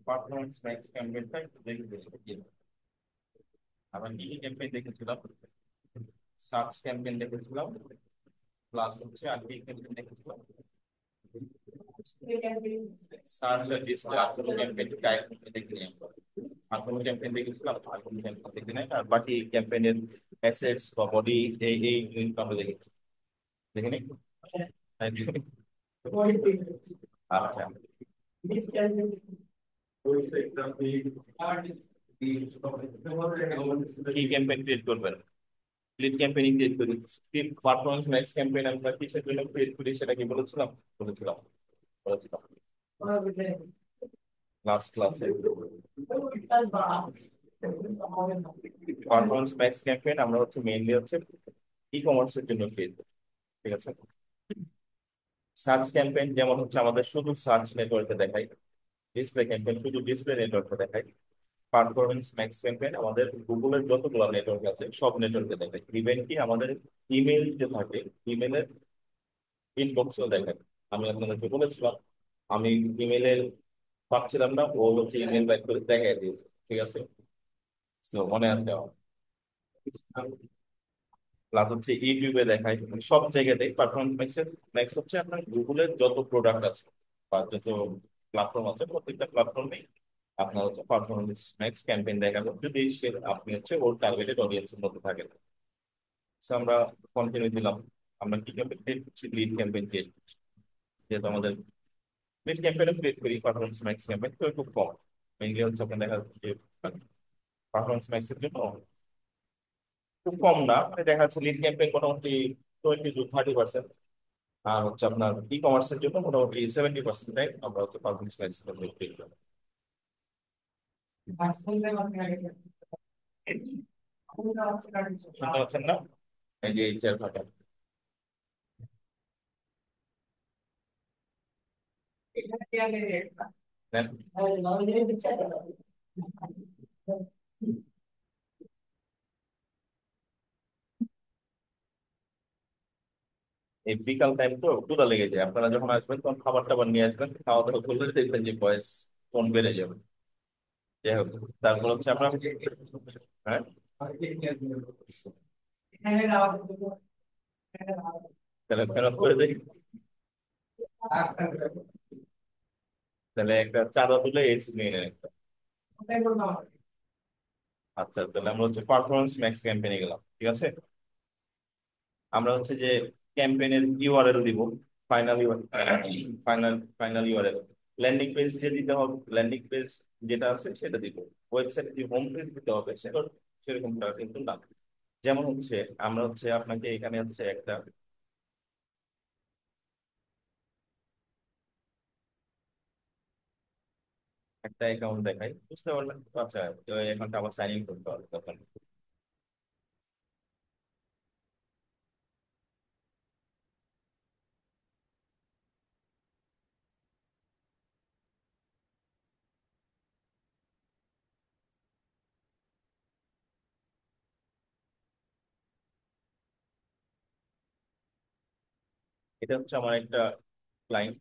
Performance max ক্যাম্পেইনটা একটু দেখে দেখে আমরা কি কি ক্যাম্পেইন দেখেছিলাম? সার্চ ক্যাম্পেইন দেখেছিলাম, প্লাস হচ্ছে আর কি ক্যাম্পেইন দেখেছিলাম? সার্চ আর ডিসপ্লে আসলে ক্যাম্পেইন টাইপ দেখে নিই আমরা। আর কোনো ক্যাম্পেইন দেখেছিলাম? আর কোনো ক্যাম্পেইন দেখে নাই। আর বাকি ক্যাম্পেইনের অ্যাসেটস বা বডি এই এই জিনিসগুলো আমরা দেখেছি, দেখে নিই। আচ্ছা, কি ক্যাম্পেইন ক্রিয়েট করবেন? লিড ক্যাম্পেইন ক্রিয়েট করি। স্ক্রিপ্ট পারফরমেন্স ম্যাক্স ক্যাম্পেইন আমরা কিসের জন্য ক্রিয়েট করি সেটা কি বলেছিলাম? বলেছিলাম, বলেছিলাম লাস্ট ক্লাসে। পারফরমেন্স ম্যাক্স ক্যাম্পেইন আমরা হচ্ছে মেইনলি হচ্ছে ই কমার্সের জন্য ক্রিয়েট করি, ঠিক আছে। সার্চ ক্যাম্পেইন যেমন হচ্ছে আমাদের শুধু সার্চ নেটওয়ার্কে দেখাই, ডিসপ্লে ক্যাম্পেইন শুধু ডিসপ্লে নেটওয়ার্কে দেখাই। পারফরমেন্স ম্যাক্স ক্যাম্পেইন আমাদের গুগলের যতগুলো নেটওয়ার্ক আছে সব নেটওয়ার্কে দেখাই। ইভেন কি আমাদের ইমেল যে থাকে, ইমেলের ইনবক্সও দেখাই। আমি আপনাদেরকে বলেছিলাম আমি ইমেলের পাচ্ছিলাম না, ও হচ্ছে ইমেল ব্যাক করে দেখাই দিয়েছে, ঠিক আছে। তো মনে আছে আমার। প্লাস হচ্ছে ইউটিউবে দেখাই, মানে সব জায়গাতেই পারফরমেন্স ম্যাক্সের ম্যাক্স হচ্ছে আপনার গুগলের যত প্রোডাক্ট আছে বা যত প্ল্যাটফর্ম আছে প্রত্যেকটা প্ল্যাটফর্মে আপনার হচ্ছে পারফরমেন্স ম্যাক্স ক্যাম্পেইন দেখাবো, যদি সে আপনি হচ্ছে ওর টার্গেটেড অডিয়েন্সের মধ্যে থাকেন। So আমরা কন্টিনিউ দিলাম। আমরা কি ক্যাম্পেইন ক্রিয়েট করছি? লিড ক্যাম্পেইন ক্রিয়েট করছি। যেহেতু আমাদের লিড ক্যাম্পেইনও ক্রিয়েট করি, পারফরমেন্স ম্যাক্স ক্যাম্পেইন তো খুব কম। মেইনলি হচ্ছে আপনার দেখা যাচ্ছে যে পারফরমেন্স ম্যাক্সের জন্য খুব কম না, মানে দেখা যাচ্ছে লিড ক্যাম্পেইন মোটামুটি 20 to 30%। আর হচ্ছে আপনার ই কমার্সের জন্য মোটামুটি 70% দেয়। আমরা হচ্ছে পারফরমেন্স ম্যাক্স ক্যাম্পেইন ক্রিয়েট করি। শুনতে পাচ্ছেন না? এই যে এই চেয়ার ফাঁকা। দেন এই বিকাল টাইম তো ক্ষুধা লেগে যায়, আপনারা যখন আসবেন তখন খাবার টাবার নিয়ে আসবেন, খাওয়া দাওয়া করলে দেখবেন যে বয়স কোন বেড়ে যাবে। যাই হোক, তারপর হচ্ছে আমরা হ্যাঁ তাহলে ফেরত করে দিই। তাহলে একটা চাঁদা তুলে এসি নিয়ে নেন একটা। আচ্ছা, তাহলে আমরা হচ্ছে পারফরমেন্স ম্যাক্স ক্যাম্পেইনে গেলাম, ঠিক আছে। আমরা হচ্ছে যে ক্যাম্পেইনের ইউআরএল দিব। Final final URL landing page যে দিতে হবে, ল্যান্ডিং পেজ যেটা আছে সেটা দিব। ওয়েবসাইট যে হোম পেজ দিতে হবে সেটা সেরকমটা কিন্তু না। যেমন হচ্ছে আমরা হচ্ছে আপনাকে এখানে হচ্ছে একটা একটা অ্যাকাউন্ট দেখাই, বুঝতে পারলেন তো? আচ্ছা, তো এই অ্যাকাউন্টটা আবার সাইন ইন করতে হবে তখন। এটা হচ্ছে আমার একটা ক্লায়েন্ট,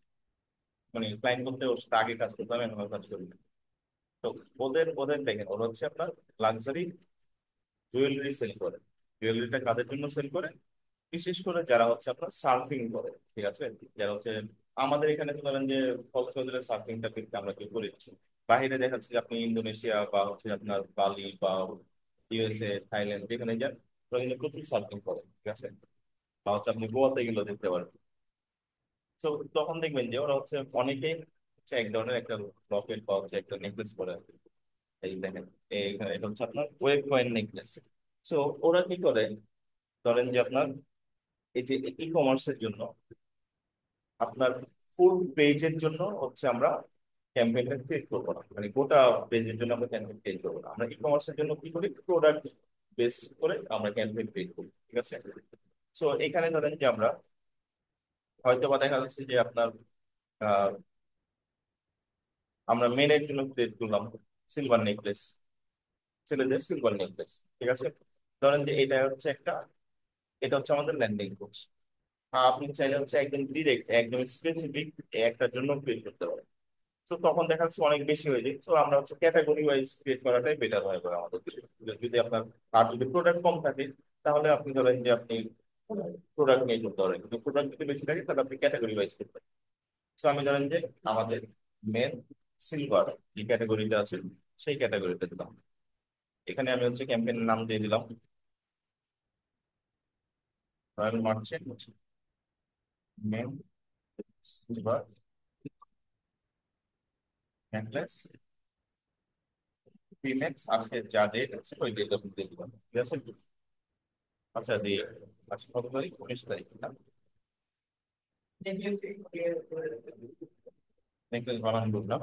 মানে ক্লায়েন্ট বলতে ওর সাথে আগে কাজ করতাম, এখন আর কাজ করি না। তো ওদের ওদের দেখেন, ওরা হচ্ছে আপনার লাক্সারি জুয়েলারি সেল করে। জুয়েলারিটা কাদের জন্য সেল করে? বিশেষ করে যারা হচ্ছে আপনার সার্ফিং করে, ঠিক আছে। যারা হচ্ছে আমাদের এখানে তো ধরেন যে কক্সবাজারের সার্ফিংটা কিন্তু আমরা কেউ করি না। বাইরে দেখা যাচ্ছে যে আপনি ইন্দোনেশিয়া বা হচ্ছে আপনার বালি বা ইউএসএ, থাইল্যান্ড যেখানে যান, ওরা কিন্তু প্রচুর সার্ফিং করে, ঠিক আছে। বা হচ্ছে আপনি গোয়াতে গেলে দেখতে পারেন। তো তখন দেখবেন যে ওরা হচ্ছে অনেকেই হচ্ছে এক ধরনের একটা লকেট বা হচ্ছে একটা নেকলেস পরে আর কি। এই দেখেন, এটা হচ্ছে আপনার ওয়েব কয়েন নেকলেস। তো ওরা কি করে, ধরেন যে আপনার এই যে ই কমার্সের জন্য আপনার ফুল পেজের জন্য হচ্ছে আমরা ক্যাম্পেইনটা ক্রিয়েট করবো না, মানে গোটা পেজের জন্য আমরা ক্যাম্পেইন ক্রিয়েট করবো না। আমরা ই কমার্সের জন্য কি করি, প্রোডাক্ট বেস করে আমরা ক্যাম্পেইন ক্রিয়েট করি, ঠিক আছে। সো এখানে ধরেন যে আমরা হয়তো বা দেখা যাচ্ছে যে আপনার আহ, আমরা মেনের জন্য ক্রিয়েট করলাম, সিলভার নেকলেস, ছেলেদের সিলভার নেকলেস, ঠিক আছে। ধরেন যে এটা হচ্ছে একটা, এটা হচ্ছে আমাদের ল্যান্ডিং কোর্স। আপনি চাইলে হচ্ছে একদম ডিরেক্ট একদম স্পেসিফিক একটার জন্য ক্রিয়েট করতে পারেন। তো তখন দেখা যাচ্ছে অনেক বেশি হয়ে যায়, তো আমরা হচ্ছে ক্যাটাগরি ওয়াইজ ক্রিয়েট করাটাই বেটার হয় বলে আমাদের কাছে। যদি আপনার, আর যদি প্রোডাক্ট কম থাকে তাহলে আপনি ধরেন যে আপনি প্রোডাক্ট নিয়ে করতে পারেন, কিন্তু প্রোডাক্ট যদি বেশি থাকে তাহলে আপনি ক্যাটাগরি ওয়াইজ করতে পারেন। তো আমি ধরেন যে আমাদের মেন সিলভার যে ক্যাটাগরিটা আছে সেই ক্যাটাগরিটা দিলাম। এখানে আমি হচ্ছে ক্যাম্পেইনের নাম দিয়ে দিলাম royal merchant men silver necklace Primex, আজকে যা ডেট আছে ওই ডেট আপনি দিয়ে দিলাম, ঠিক আছে। আচ্ছা দিয়ে, আচ্ছা কত তারিখ, 19 তারিখ না? নেকলেস বানান বললাম।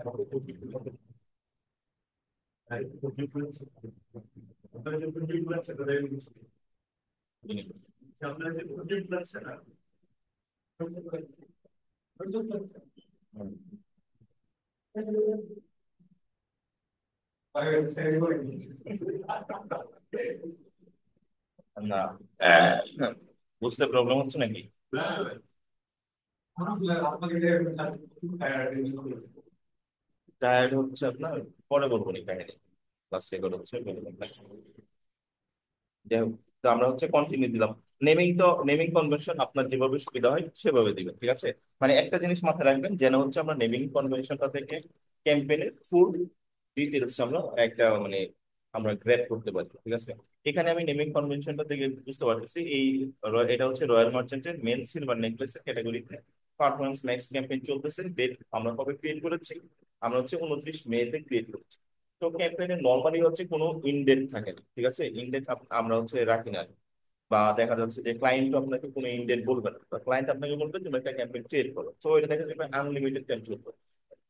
না, বুঝতে প্রবলেম হচ্ছে নাকি? টায়ার্ড হচ্ছে আপনার, পরে বলবো নি কাহিনী, লাস্ট রেকর্ড হচ্ছে বলবো না। যাই হোক, তো আমরা হচ্ছে কন্টিনিউ দিলাম। নেমিং তো, নেমিং কনভেনশন আপনার যেভাবে সুবিধা হয় সেভাবে দিবেন, ঠিক আছে। মানে একটা জিনিস মাথায় রাখবেন, যেন হচ্ছে আমরা নেমিং কনভেনশনটা থেকে ক্যাম্পেইনের ফুল ডিটেলস আমরা একটা মানে আমরা গ্র্যাব করতে পারি, ঠিক আছে। এখানে আমি নেমিং কনভেনশনটা থেকে বুঝতে পারতেছি এই এটা হচ্ছে রয়্যাল মার্চেন্টের মেন সিলভার নেকলেসের ক্যাটাগরিতে পারফরমেন্স ম্যাক্স ক্যাম্পেইন চলতেছে। ডেট আমরা কবে ক্রিয়েট করেছি, আমরা হচ্ছে 29 মে তে ক্রিয়েট করেছি। তো ক্যাম্পেইনে নর্মালি হচ্ছে কোনো ইনডেট থাকে না, ঠিক আছে। ইনডেট আমরা হচ্ছে রাখি না। বা দেখা যাচ্ছে যে ক্লায়েন্ট আপনাকে কোনো ইনডেট বলবে না, ক্লায়েন্ট আপনাকে বলবে তুমি একটা ক্যাম্পেইন ক্রিয়েট করো, তো এটা দেখা যাবে আনলিমিটেড টাইম চলবে।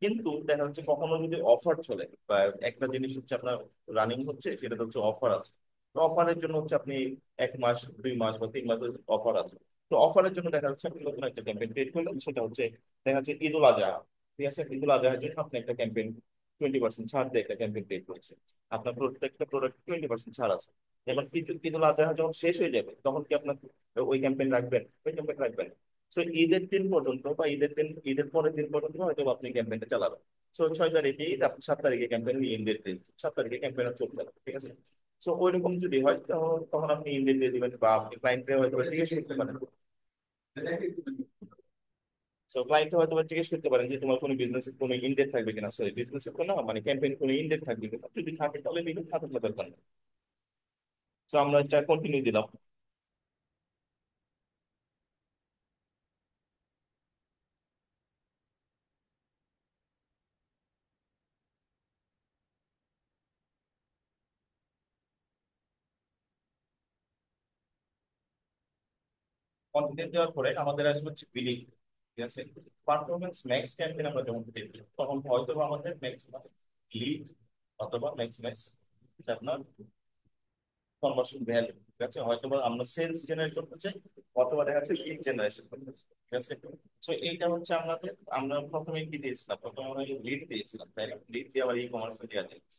কিন্তু দেখা যাচ্ছে কখনো যদি অফার চলে বা একটা জিনিস হচ্ছে আপনার রানিং হচ্ছে, সেটা হচ্ছে অফার আছে। তো অফারের জন্য হচ্ছে আপনি 1 মাস 2 মাস বা 3 মাসের অফার আছে। তো অফারের জন্য দেখা যাচ্ছে আপনি নতুন একটা ক্যাম্পেইন ক্রিয়েট করলেন, সেটা হচ্ছে দেখা যাচ্ছে ঈদুল আজহা, ঠিক আছে। ঈদুল আজহার জন্য আপনি একটা ক্যাম্পেইন 20% ছাড় দিয়ে একটা ক্যাম্পেইন ক্রিয়েট করেছেন। আপনার প্রত্যেকটা প্রোডাক্ট 20% ছাড় আছে। এবার ঈদুল আজহা যখন শেষ হয়ে যাবে তখন কি আপনার ওই ক্যাম্পেইন রাখবেন? ওই ক্যাম্পেইন রাখবেন। তো ঈদের দিন পর্যন্ত বা ঈদের দিন, ঈদের পরের দিন পর্যন্ত হয়তো আপনি ক্যাম্পেইনটা চালাবেন। 6 তারিখে ঈদ, আপনি 7 তারিখে ক্যাম্পেইন ইন্ডেট দিন, 7 তারিখে ক্যাম্পেইন চলবে না, ঠিক আছে। সো ওইরকম যদি হয় তখন তখন আপনি ইন্ডেট দিয়ে দিবেন বা আপনি ক্লায়েন্টকে হয়তো জিজ্ঞেস করতে পারেন। সো ক্লায়েন্ট হয়তো জিজ্ঞেস করতে পারেন যে তোমার কোনো বিজনেস কোনো ইন্ডেট থাকবে কিনা, সরি বিজনেস তো না মানে ক্যাম্পেইন কোনো ইন্ডেট থাকবে কিনা, যদি থাকে তাহলে দিবেন, না থাকলে দরকার নেই। সো আমরা এটা কন্টিনিউ দিলাম। কন্টেন্ট দেওয়ার পরে আমাদের আসবে হচ্ছে বিলিং, ঠিক আছে। পারফরমেন্স ম্যাক্স ক্যাম্পেইন আমরা যখন দেখি তখন হয়তো বা আমাদের ম্যাক্সিমাম লিড অথবা ম্যাক্সিমাইজ আপনার কনভার্সন ভ্যালু, ঠিক আছে। হয়তো বা আমরা সেলস জেনারেট করতে চাই অথবা দেখা যাচ্ছে লিড জেনারেশন করতে চাই, ঠিক আছে। সো এইটা হচ্ছে আমাদের, আমরা প্রথমে কি দিয়েছিলাম, প্রথমে আমরা লিড দিয়েছিলাম, তাই না? লিড দিয়ে আবার ই কমার্সে দেওয়া দিয়েছি,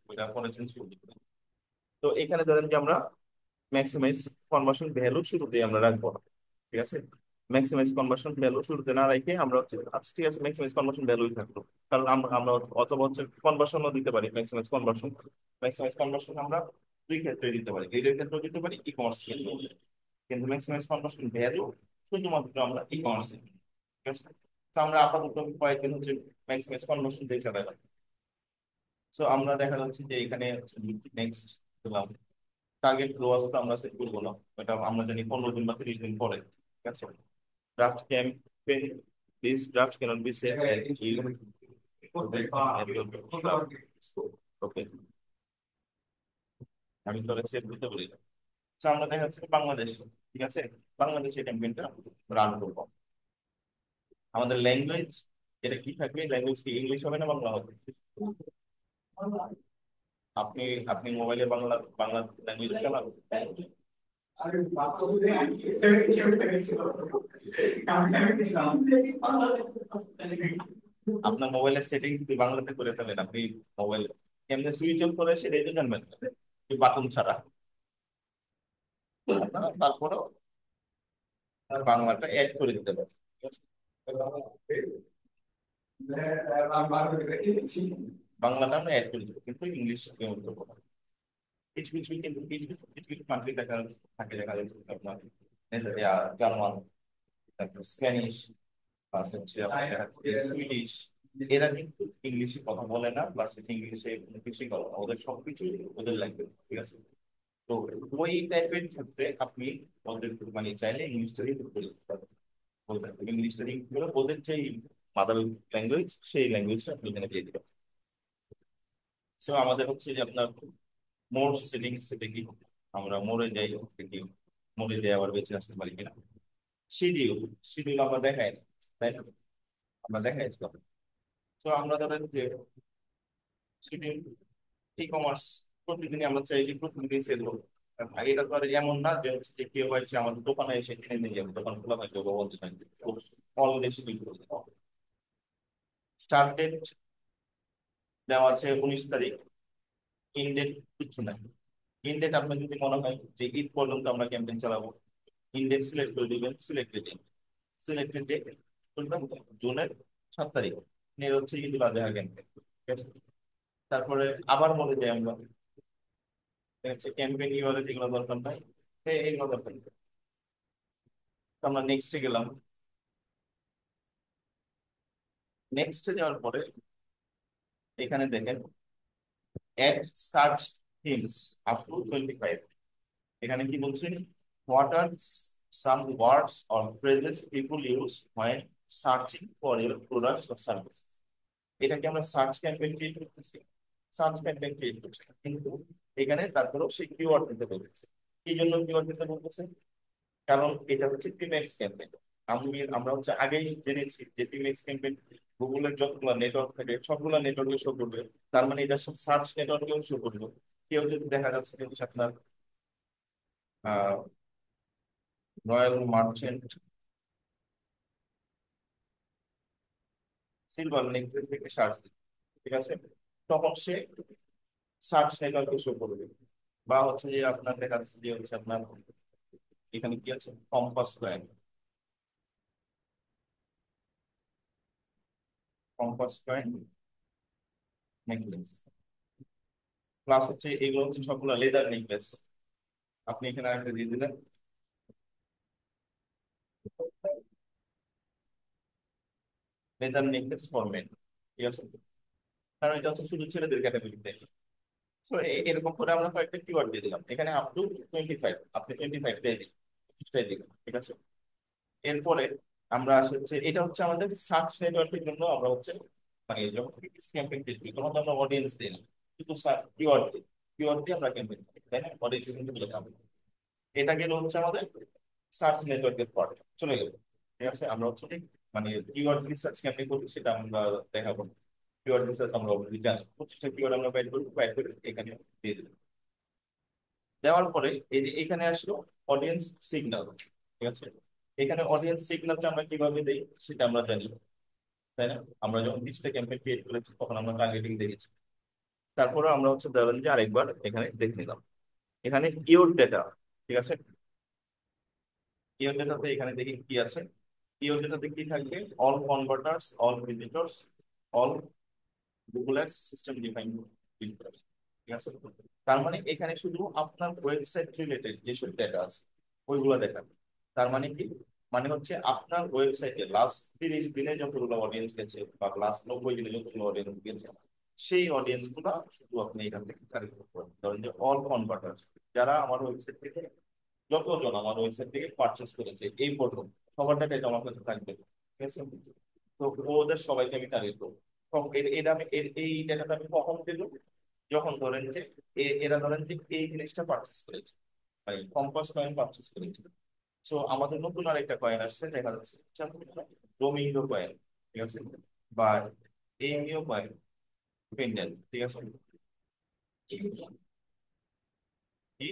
ওইটা পরে চেঞ্জ করতে হবে। তো এখানে ধরেন যে আমরা ম্যাক্সিমাইজ কনভার্সন ভ্যালু শুরুতে আমরা রাখবো না, ঠিক আছে। ম্যাক্সিমাইজ কনভার্সন ভ্যালু শুরুতে না রেখে আমরা হচ্ছে আচ্ছা ঠিক আছে ম্যাক্সিমাইজ কনভার্সন ভ্যালুই থাকলো। কারণ আমরা আমরা অথবা হচ্ছে কনভার্সনও দিতে পারি, ম্যাক্সিমাইজ কনভার্সন। ম্যাক্সিমাইজ কনভার্সন আমরা দুই ক্ষেত্রে দিতে পারি, লিডের ক্ষেত্রেও দিতে পারি, ই কমার্স ক্ষেত্রেও দিতে পারি। কিন্তু ম্যাক্সিমাইজ কনভার্সন ভ্যালু শুধুমাত্র আমরা ই কমার্সে, ঠিক আছে। তো আমরা আপাতত কয়েকদিন হচ্ছে ম্যাক্সিমাইজ কনভার্সন দিয়ে চালালাম। সো আমরা দেখা যাচ্ছে যে এখানে নেক্সট দিলাম টার্গেট রোয়াজ তো আমরা সেট করবো না, এটা আমরা জানি 15 দিন বা 30 দিন পরে, ঠিক আছে। Draft campaign, this draft cannot be set okay, আমি তাহলে সেভ দিতে বলি। আচ্ছা, আমরা দেখা যাচ্ছে বাংলাদেশ, ঠিক আছে, বাংলাদেশে ক্যাম্পেইনটা রান করবো। আমাদের ল্যাঙ্গুয়েজ এটা কি থাকবে, ল্যাঙ্গুয়েজ কি ইংলিশ হবে না বাংলা হবে? আপনি আপনি মোবাইলে বাংলা বাংলা ল্যাঙ্গুয়েজ চালান? আপনার মোবাইলের সেটিং যদি বাংলাতে করে ফেলেন, আপনি মোবাইল কেমনে সুইচ অফ করে সেটাই তো জানবেন না, বাটন ছাড়া। তারপরেও বাংলাটা অ্যাড করে দিতে পারেন, ঠিক আছে? বাংলাটা আমরা অ্যাড করে দেবো, কিন্তু ইংলিশ কেউ করবো না। কিছু কিছু কিন্তু কিছু কিছু কিছু কিছু কান্ট্রি দেখা থাকে, দেখা যাচ্ছে আপনার জার্মান, তারপর স্প্যানিশ, প্লাস হচ্ছে আপনার দেখা যাচ্ছে সুইডিশ। এরা কিন্তু ইংলিশে কথা বলে না, প্লাস ইংলিশে কিছুই করে না, ওদের সবকিছু ওদের ল্যাঙ্গুয়েজ, ঠিক আছে? তো ওই টাইপের ক্ষেত্রে আপনি ওদের মানে চাইলে ইংলিশটা ইনক্লুড করে দিতে পারবেন। বলবেন ইংলিশটা ইনক্লুড করে ওদের যে মাদার ল্যাঙ্গুয়েজ, সেই ল্যাঙ্গুয়েজটা আপনি এখানে দিয়ে দিবেন। সো আমাদের হচ্ছে যে আপনার মোর সেটিংস দেখি, আমরা মোড়ে যাই, দেখি মোড়ে যাই আবার বেঁচে আসতে পারি কিনা। শিডিউল, শিডিউল আমরা দেখাই না, তাই না? আমরা দেখাইছিলাম। তো আমরা ধরেন যে শিডিউল ই কমার্স প্রতিদিনই আমরা চাই যে প্রতিদিনই সেল করবো। আর এটা তো আর এমন না যে হচ্ছে যে কেউ এসে আমাদের দোকানে এসে কিনে নিয়ে যাবে, দোকান খোলা থাকবে বা বন্ধ থাকবে। অলরেডি শিডিউল করে দিতে হবে। স্টার্ট ডেট দেওয়া আছে 19 তারিখ, ইনডেট কিছু নাই। ইনডেট আপনার যদি মনে হয় যে ঈদ পর্যন্ত আমরা ক্যাম্পেইন চালাবো, ইনডেট সিলেক্ট করে দিবেন, সিলেক্টেড ডেট, সিলেক্টেড ডেট বলবেন জুনের 7 তারিখ, এর হচ্ছে ঈদুল আজহা ক্যাম্পেইন, ঠিক আছে? তারপরে আবার বলে যাই আমরা, হচ্ছে ক্যাম্পেইন ইউআরএল এগুলো দরকার নাই, এইগুলো দরকার নেই। তো আমরা নেক্সটে গেলাম। নেক্সটে যাওয়ার পরে এখানে দেখেন ad search themes up to 25। এখানে কি বলছেন, what are some words or phrases people use when searching for your products or service. এটাকে আমরা সার্চ ক্যাম্পেইন ক্রিয়েট করতেছি, সার্চ ক্যাম্পেইন ক্রিয়েট করছি, কিন্তু এখানে তারপরেও সেই কিওয়ার্ড দিতে বলতেছে। এই জন্য কিওয়ার্ড দিতে বলতেছে, কারণ এটা হচ্ছে টিমেক্স ক্যাম্পেইন। আমরা হচ্ছে আগেই জেনেছি যে টিমেক্স ক্যাম্পেইন গুগলের যতগুলো নেটওয়ার্ক থাকে সবগুলো নেটওয়ার্কে শো করবে। তার মানে এটা সার্চ নেটওয়ার্কেও শো করবে। কেউ যদি দেখা যাচ্ছে যে হচ্ছে আপনার রয়্যাল মার্চেন্ট সিলভার নেকলেস থেকে সার্চ দিবে, ঠিক আছে? তখন সে সার্চ নেটওয়ার্কে শো করবে। বা হচ্ছে যে আপনার দেখা যাচ্ছে যে হচ্ছে আপনার এখানে কি আছে, compass coin, compass coin necklace, plus হচ্ছে এগুলো হচ্ছে সবগুলো লেদার নেকলেস। আপনি এখানে আরেকটা দিয়ে দিলেন লেদার নেকলেস ফর মেন, ঠিক আছে? কারণ এটা হচ্ছে শুধু ছেলেদের ক্যাটাগরিতে। সো এরকম করে আমরা কয়েকটা কিওয়ার্ড দিয়ে দিলাম এখানে, আপ টু 25, আপনি 25 দিয়ে দিন, 25 দিন, ঠিক আছে? এরপরে আমরা আসে হচ্ছে এটা হচ্ছে আমাদের সার্চ নেটওয়ার্কের জন্য আমরা হচ্ছে মানে যখন ক্যাম্পেইন করি তখন তো আমরা অডিয়েন্স দিই না, কিন্তু কিওয়ার্ড দিই, কিওয়ার্ড দিয়ে আমরা ক্যাম্পেইন করি, তাই না? অডিয়েন্স কিন্তু বলে হবে। এটা গেল হচ্ছে আমাদের সার্চ নেটওয়ার্কের পর চলে গেল, ঠিক আছে? আমরা হচ্ছে ঠিক মানে কিওয়ার্ড রিসার্চ ক্যাম্পেইন করি সেটা আমরা দেখাবো। কিওয়ার্ড রিসার্চ আমরা অলরেডি জানি, 25টা কিওয়ার্ড আমরা বাইর করি, বাইর করে এখানে দিয়ে দিলাম। দেওয়ার পরে এই যে এখানে আসলো অডিয়েন্স সিগন্যাল, ঠিক আছে? এখানে অডিয়েন্স সিগন্যালটা আমরা কিভাবে দেই সেটা আমরা জানি, তাই না? আমরা যখন ডিসপ্লে ক্যাম্পেইন ক্রিয়েট করেছি তখন আমরা টার্গেটিং দেখেছি। তারপরে আমরা হচ্ছে ধরেন যে আরেকবার এখানে দেখে নিলাম, এখানে ইওর ডেটা, ঠিক আছে? ইওর ডেটাতে এখানে দেখি কি আছে। ইওর ডেটাতে কি থাকবে, all converters, all visitors, all Google ads system defined visitors, ঠিক আছে? তার মানে এখানে শুধু আপনার ওয়েবসাইট রিলেটেড যেসব ডেটা আছে ওইগুলো দেখাবে। তার মানে কি, মানে হচ্ছে আপনার ওয়েবসাইটে লাস্ট 30 দিনে যতগুলো অডিয়েন্স গেছে বা লাস্ট 90 দিনে যতগুলো অডিয়েন্স গেছে, সেই অডিয়েন্স গুলা শুধু আপনি এখান থেকে টার্গেট করতে পারেন। ধরেন যে অল কনভার্টার্স, যারা আমার ওয়েবসাইট থেকে যতজন আমার ওয়েবসাইট থেকে পারচেস করেছে এই পর্যন্ত, সবার ডাটা এটা আমার কাছে থাকবে, ঠিক আছে? তো ওদের সবাইকে আমি টার্গেট করবো। তখন এটা আমি এই ডাটাটা আমি কখন দেবো, যখন ধরেন যে এরা ধরেন যে এই জিনিসটা পারচেস করেছে, মানে কম্পাস কয়েন পারচেস করেছে। সো আমাদের নতুন আরেকটা কয়েন আসছে, দেখা যাচ্ছে ডোমিঙ্গো কয়েন, ঠিক আছে? বা এমিও কয়েন, পেন্ডেল, ঠিক আছে? কি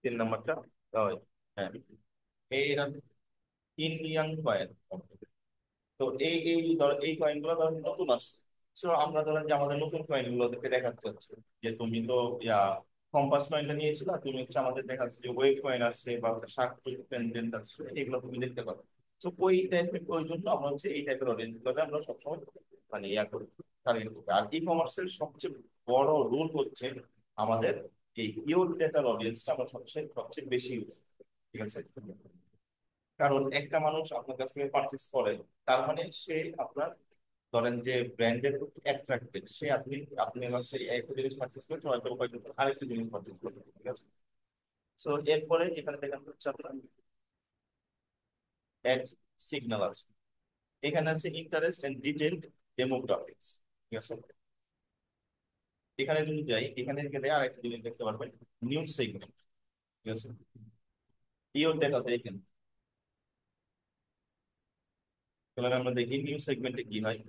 3 নাম্বারটা? হয়। হ্যাঁ, এরা ইন্ডিয়ান কয়েন। তো এই কয়েনগুলো ধরেন নতুন আসছে। তো আমরা ধরেন যে আমাদের নতুন কয়েন গুলো ওদেরকে দেখাতে চাচ্ছি যে তুমি তো ইয়া কম্পাস কয়েনটা নিয়েছিলা, তুমি হচ্ছে আমাদের দেখাচ্ছে যে ওয়েব কয়েন আসছে বা শার্ক পেন্ডেন্ট আসছে, এগুলো তুমি দেখতে পারো। তো ওই টাইপের, ওই জন্য আমরা হচ্ছে এই টাইপের অডিয়েন্স গুলোকে আমরা সবসময় মানে ইয়া করি, টার্গেট করি। আর ই কমার্সের সবচেয়ে বড় রুল হচ্ছে আমাদের এই ইউর ডেটার অডিয়েন্সটা আমরা সবচেয়ে সবচেয়ে বেশি ইউজ, ঠিক আছে? কারণ একটা মানুষ আপনার কাছ থেকে পারচেস করে, তার মানে সে আপনার ধরেন যে ব্র্যান্ডের প্রতি অ্যাট্রাক্টেড, সে আপনি আপনার কাছে একটা জিনিস পারচেস করছে, হয়তো আরেকটা জিনিস পারচেস করবে, ঠিক আছে? সো এরপরে এখানে দেখেন হচ্ছে আপনার অ্যাড সিগন্যাল আছে, এখানে আছে ইন্টারেস্ট এন্ড ডিটেইলড ডেমোগ্রাফিক্স, ঠিক আছে? এখানে যদি যাই, এখানে গেলে আরেকটা জিনিস দেখতে পারবেন, নিউজ সেগমেন্ট, ঠিক আছে? ইও ডেটাতে এখানে তাহলে আমরা দেখি নিউজ সেগমেন্টে কি হয়।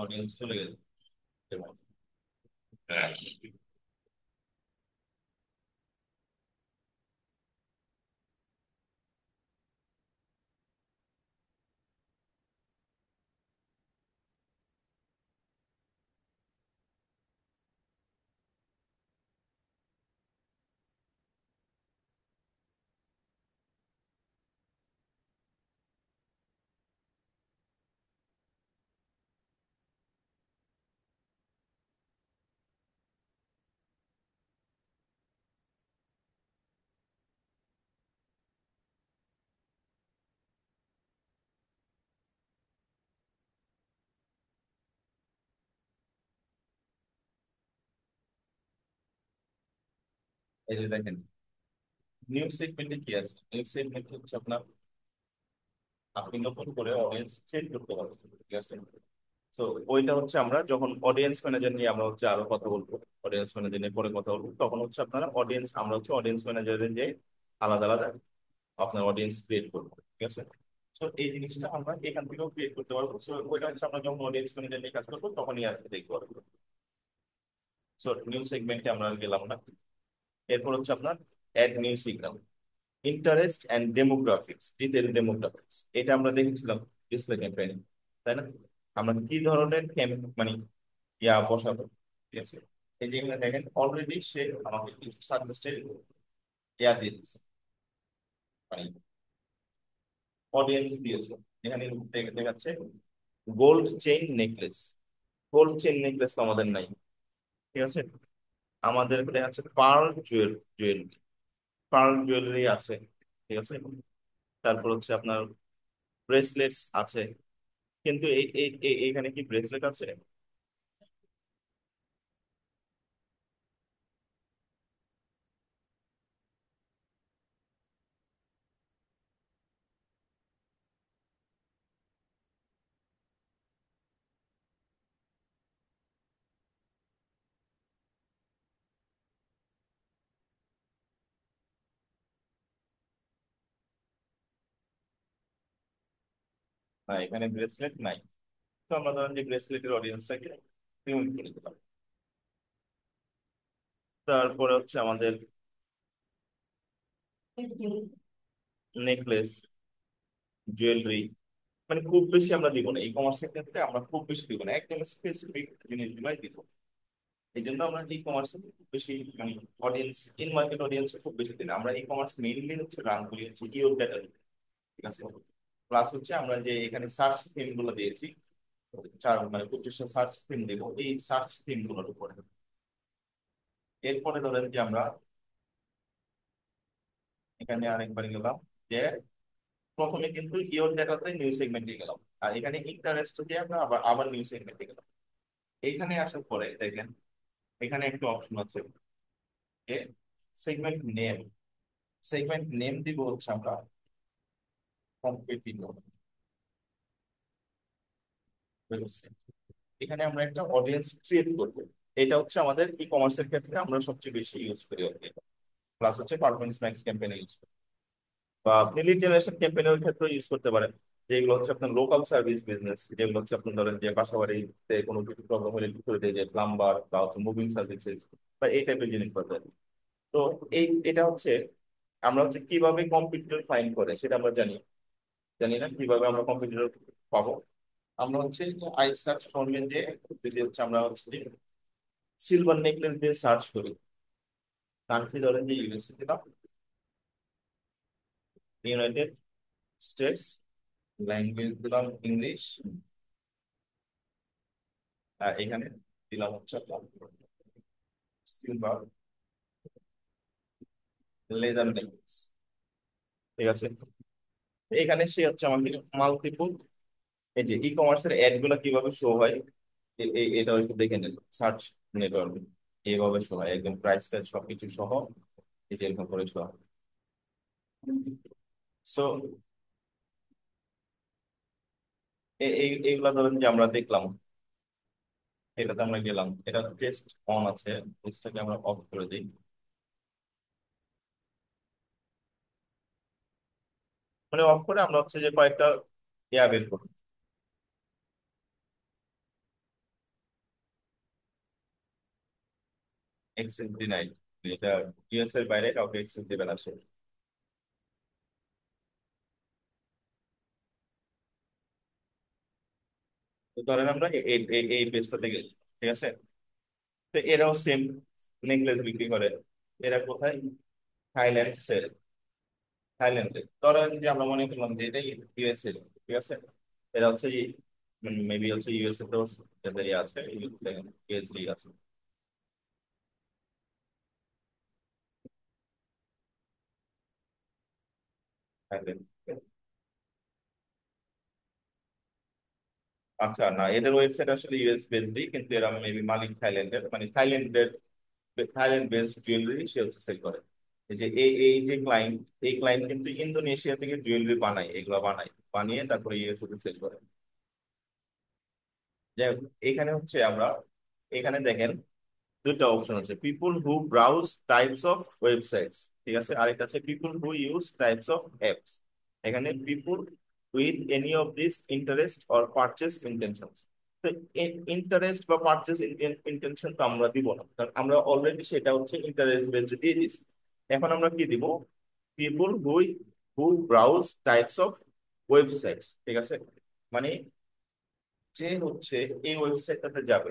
অডিয়েন্স চলে গেছে। এই যে দেখেন নিউজ সেগমেন্টে কি আছে, নিউজ সেগমেন্ট হচ্ছে আপনার আপনি নতুন করে অডিয়েন্স ট্রেন করতে পারবেন, ঠিক আছে? তো ওইটা হচ্ছে আমরা যখন অডিয়েন্স ম্যানেজার নিয়ে আমরা হচ্ছে আরো কথা বলবো, অডিয়েন্স ম্যানেজার নিয়ে পরে কথা বলবো, তখন হচ্ছে আপনারা অডিয়েন্স, আমরা হচ্ছে অডিয়েন্স ম্যানেজারের যে আলাদা আলাদা আপনার অডিয়েন্স ক্রিয়েট করবো, ঠিক আছে? তো এই জিনিসটা আমরা এখান থেকেও ক্রিয়েট করতে পারবো। সো ওইটা হচ্ছে আমরা যখন অডিয়েন্স ম্যানেজার নিয়ে কাজ করবো তখনই আর কি দেখতে পারবো। সো নিউজ সেগমেন্টে আমরা আর গেলাম না। এরপর হচ্ছে আপনার ad new signal, interest and demographics, detail demographics, এটা আমরা দেখেছিলাম ডিসপ্লে ক্যাম্পেইন, তাই না? আমরা কি ধরনের মানে ইয়া বসাবো, ঠিক আছে? এই যে এখানে দেখেন অলরেডি সে আমাকে কিছু সাজেস্টেড ইয়া দিয়ে দিচ্ছে, মানে অডিয়েন্স দিয়েছে। এখানে দেখাচ্ছে gold chain necklace, gold chain necklace তো আমাদের নাই, ঠিক আছে? আমাদের দেখাচ্ছে পার্ল জুয়েলারি, পার্ল জুয়েলারি আছে, ঠিক আছে? তারপর হচ্ছে আপনার ব্রেসলেটস আছে, কিন্তু এইখানে কি ব্রেসলেট আছে? না, এখানে ব্রেসলেট নাই। তো আমরা ধরেন যে ব্রেসলেটের অডিয়েন্সটাকে রিমুভ করে দিলাম। তারপরে হচ্ছে আমাদের নেকলেস, জুয়েলারি, মানে খুব বেশি আমরা দিব না, ই কমার্সের ক্ষেত্রে আমরা খুব বেশি দিব না, একদম স্পেসিফিক জিনিসগুলাই দিব। এই জন্য আমরা ই কমার্সে খুব বেশি মানে অডিয়েন্স, ইন মার্কেট অডিয়েন্স খুব বেশি দিই না। আমরা ই কমার্স মেইনলি হচ্ছে রান করি হচ্ছে ইওর ডেটা, ঠিক আছে। প্লাস হচ্ছে আমরা যে এখানে সার্চ থিম গুলো দিয়েছি, চার মানে 25টা সার্চ থিম দিব এই সার্চ থিম গুলোর উপরে। এরপরে ধরেন যে আমরা এখানে আরেকবার গেলাম যে প্রথমে কিন্তু ইওর ডেটাতে নিউ সেগমেন্টে গেলাম, আর এখানে ইন্টারেস্ট দিয়ে আমরা আবার আবার নিউ সেগমেন্টে গেলাম। এইখানে আসার পরে দেখেন এখানে একটা অপশন আছে যে সেগমেন্ট নেম। সেগমেন্ট নেম দিব হচ্ছে আমরা কম্পিটিটর ওয়েবসাইট। এখানে আমরা একটা অডিয়েন্স ক্রিয়েট করব। এটা হচ্ছে আমাদের ই কমার্সের ক্ষেত্রে আমরা সবচেয়ে বেশি ইউজ করি আর কি। প্লাস হচ্ছে পারফরমেন্স ম্যাক্স ক্যাম্পেইনে ইউজ করি, বা আপনি লিড জেনারেশন ক্যাম্পেইনের ক্ষেত্রে ইউজ করতে পারেন, যেগুলো হচ্ছে আপনার লোকাল সার্ভিস বিজনেস, যেগুলো হচ্ছে আপনি ধরেন যে বাসা বাড়িতে কোনো কিছু প্রবলেম হলে কি করে দিয়ে যে প্লাম্বার বা হচ্ছে মুভিং সার্ভিসেস বা এই টাইপের জিনিস করতে পারেন। তো এটা হচ্ছে আমরা হচ্ছে কিভাবে কম্পিটিটর ফাইন্ড করে সেটা আমরা জানি, জানি না কিভাবে আমরা কম্পিটিটর পাবো। আমরা হচ্ছে আই সার্চ ফরম্যাটে যদি হচ্ছে আমরা হচ্ছে সিলভার নেকলেস দিয়ে সার্চ করি, কান্ট্রি ধরেন যে ইউএসএ দিলাম, ইউনাইটেড স্টেটস, ল্যাঙ্গুয়েজ দিলাম ইংলিশ, আর এখানে দিলাম হচ্ছে আপনার সিলভার লেদার নেকলেস, ঠিক আছে। এখানে সে হচ্ছে আমাকে মাল্টিপল এই যে ই কমার্সের অ্যাড গুলো কিভাবে শো হয় এটা একটু দেখে নেন সার্চ নেটওয়ার্ক, এইভাবে শো হয় একদম প্রাইস ট্যাগ সবকিছু সহ, এই যে এরকম করে শো হয়। সো এইগুলা ধরেন যে আমরা দেখলাম, এটাতে আমরা গেলাম, এটা টেস্ট অন আছে, টেস্টটাকে আমরা অফ করে দিই। মানে অফ করে আমরা হচ্ছে যে কয়েকটা ইয়া বের করি, এক্সেস ডিনাই, এটা ইউএস এর বাইরে কাউকে এক্সেস দেবে না সে। তো ধরেন আমরা এই পেজটাতে গেছি, ঠিক আছে। তো এরাও সেম নেকলেস বিক্রি করে। এরা কোথায়? থাইল্যান্ড সেল, থাইল্যান্ডে। ধরেন যে আমরা মনে করলাম যে এটা ইউএসএ, ঠিক আছে। এরা হচ্ছে মেবি হচ্ছে ইউএসএ তেও যাদের ইয়ে আছে, ইউএসডি আছে, থাইল্যান্ড। আচ্ছা না, এদের ওয়েবসাইট আসলে ইউএস বেসডই, কিন্তু এরা মেবি মালিক থাইল্যান্ডের, মানে থাইল্যান্ডের, থাইল্যান্ড বেসড জুয়েলারি সে হচ্ছে সেল করে। এই যে এই যে ক্লায়েন্ট, এই ক্লায়েন্ট কিন্তু ইন্দোনেশিয়া থেকে জুয়েলারি বানায়, এগুলো বানায়, বানিয়ে তারপরে ইউএসএ তে সেল করে। যাই হোক, এখানে হচ্ছে আমরা এখানে দেখেন দুটো অপশন আছে, পিপুল হু ব্রাউজ টাইপস অফ ওয়েবসাইটস, ঠিক আছে, আরেকটা আছে পিপুল হু ইউজ টাইপস অফ অ্যাপস। এখানে পিপুল with any of this interest or purchase intentions. তো ইন্টারেস্ট বা পারচেস ইন্টেনশন তো আমরা দিব না, কারণ আমরা অলরেডি সেটা হচ্ছে ইন্টারেস্ট বেসড দিয়ে দিছি। এখন আমরা কি দিব? পিপুল হু ব্রাউজ টাইপস অফ ওয়েবসাইটস, ঠিক আছে। মানে যে হচ্ছে এই ওয়েবসাইটটাতে যাবে,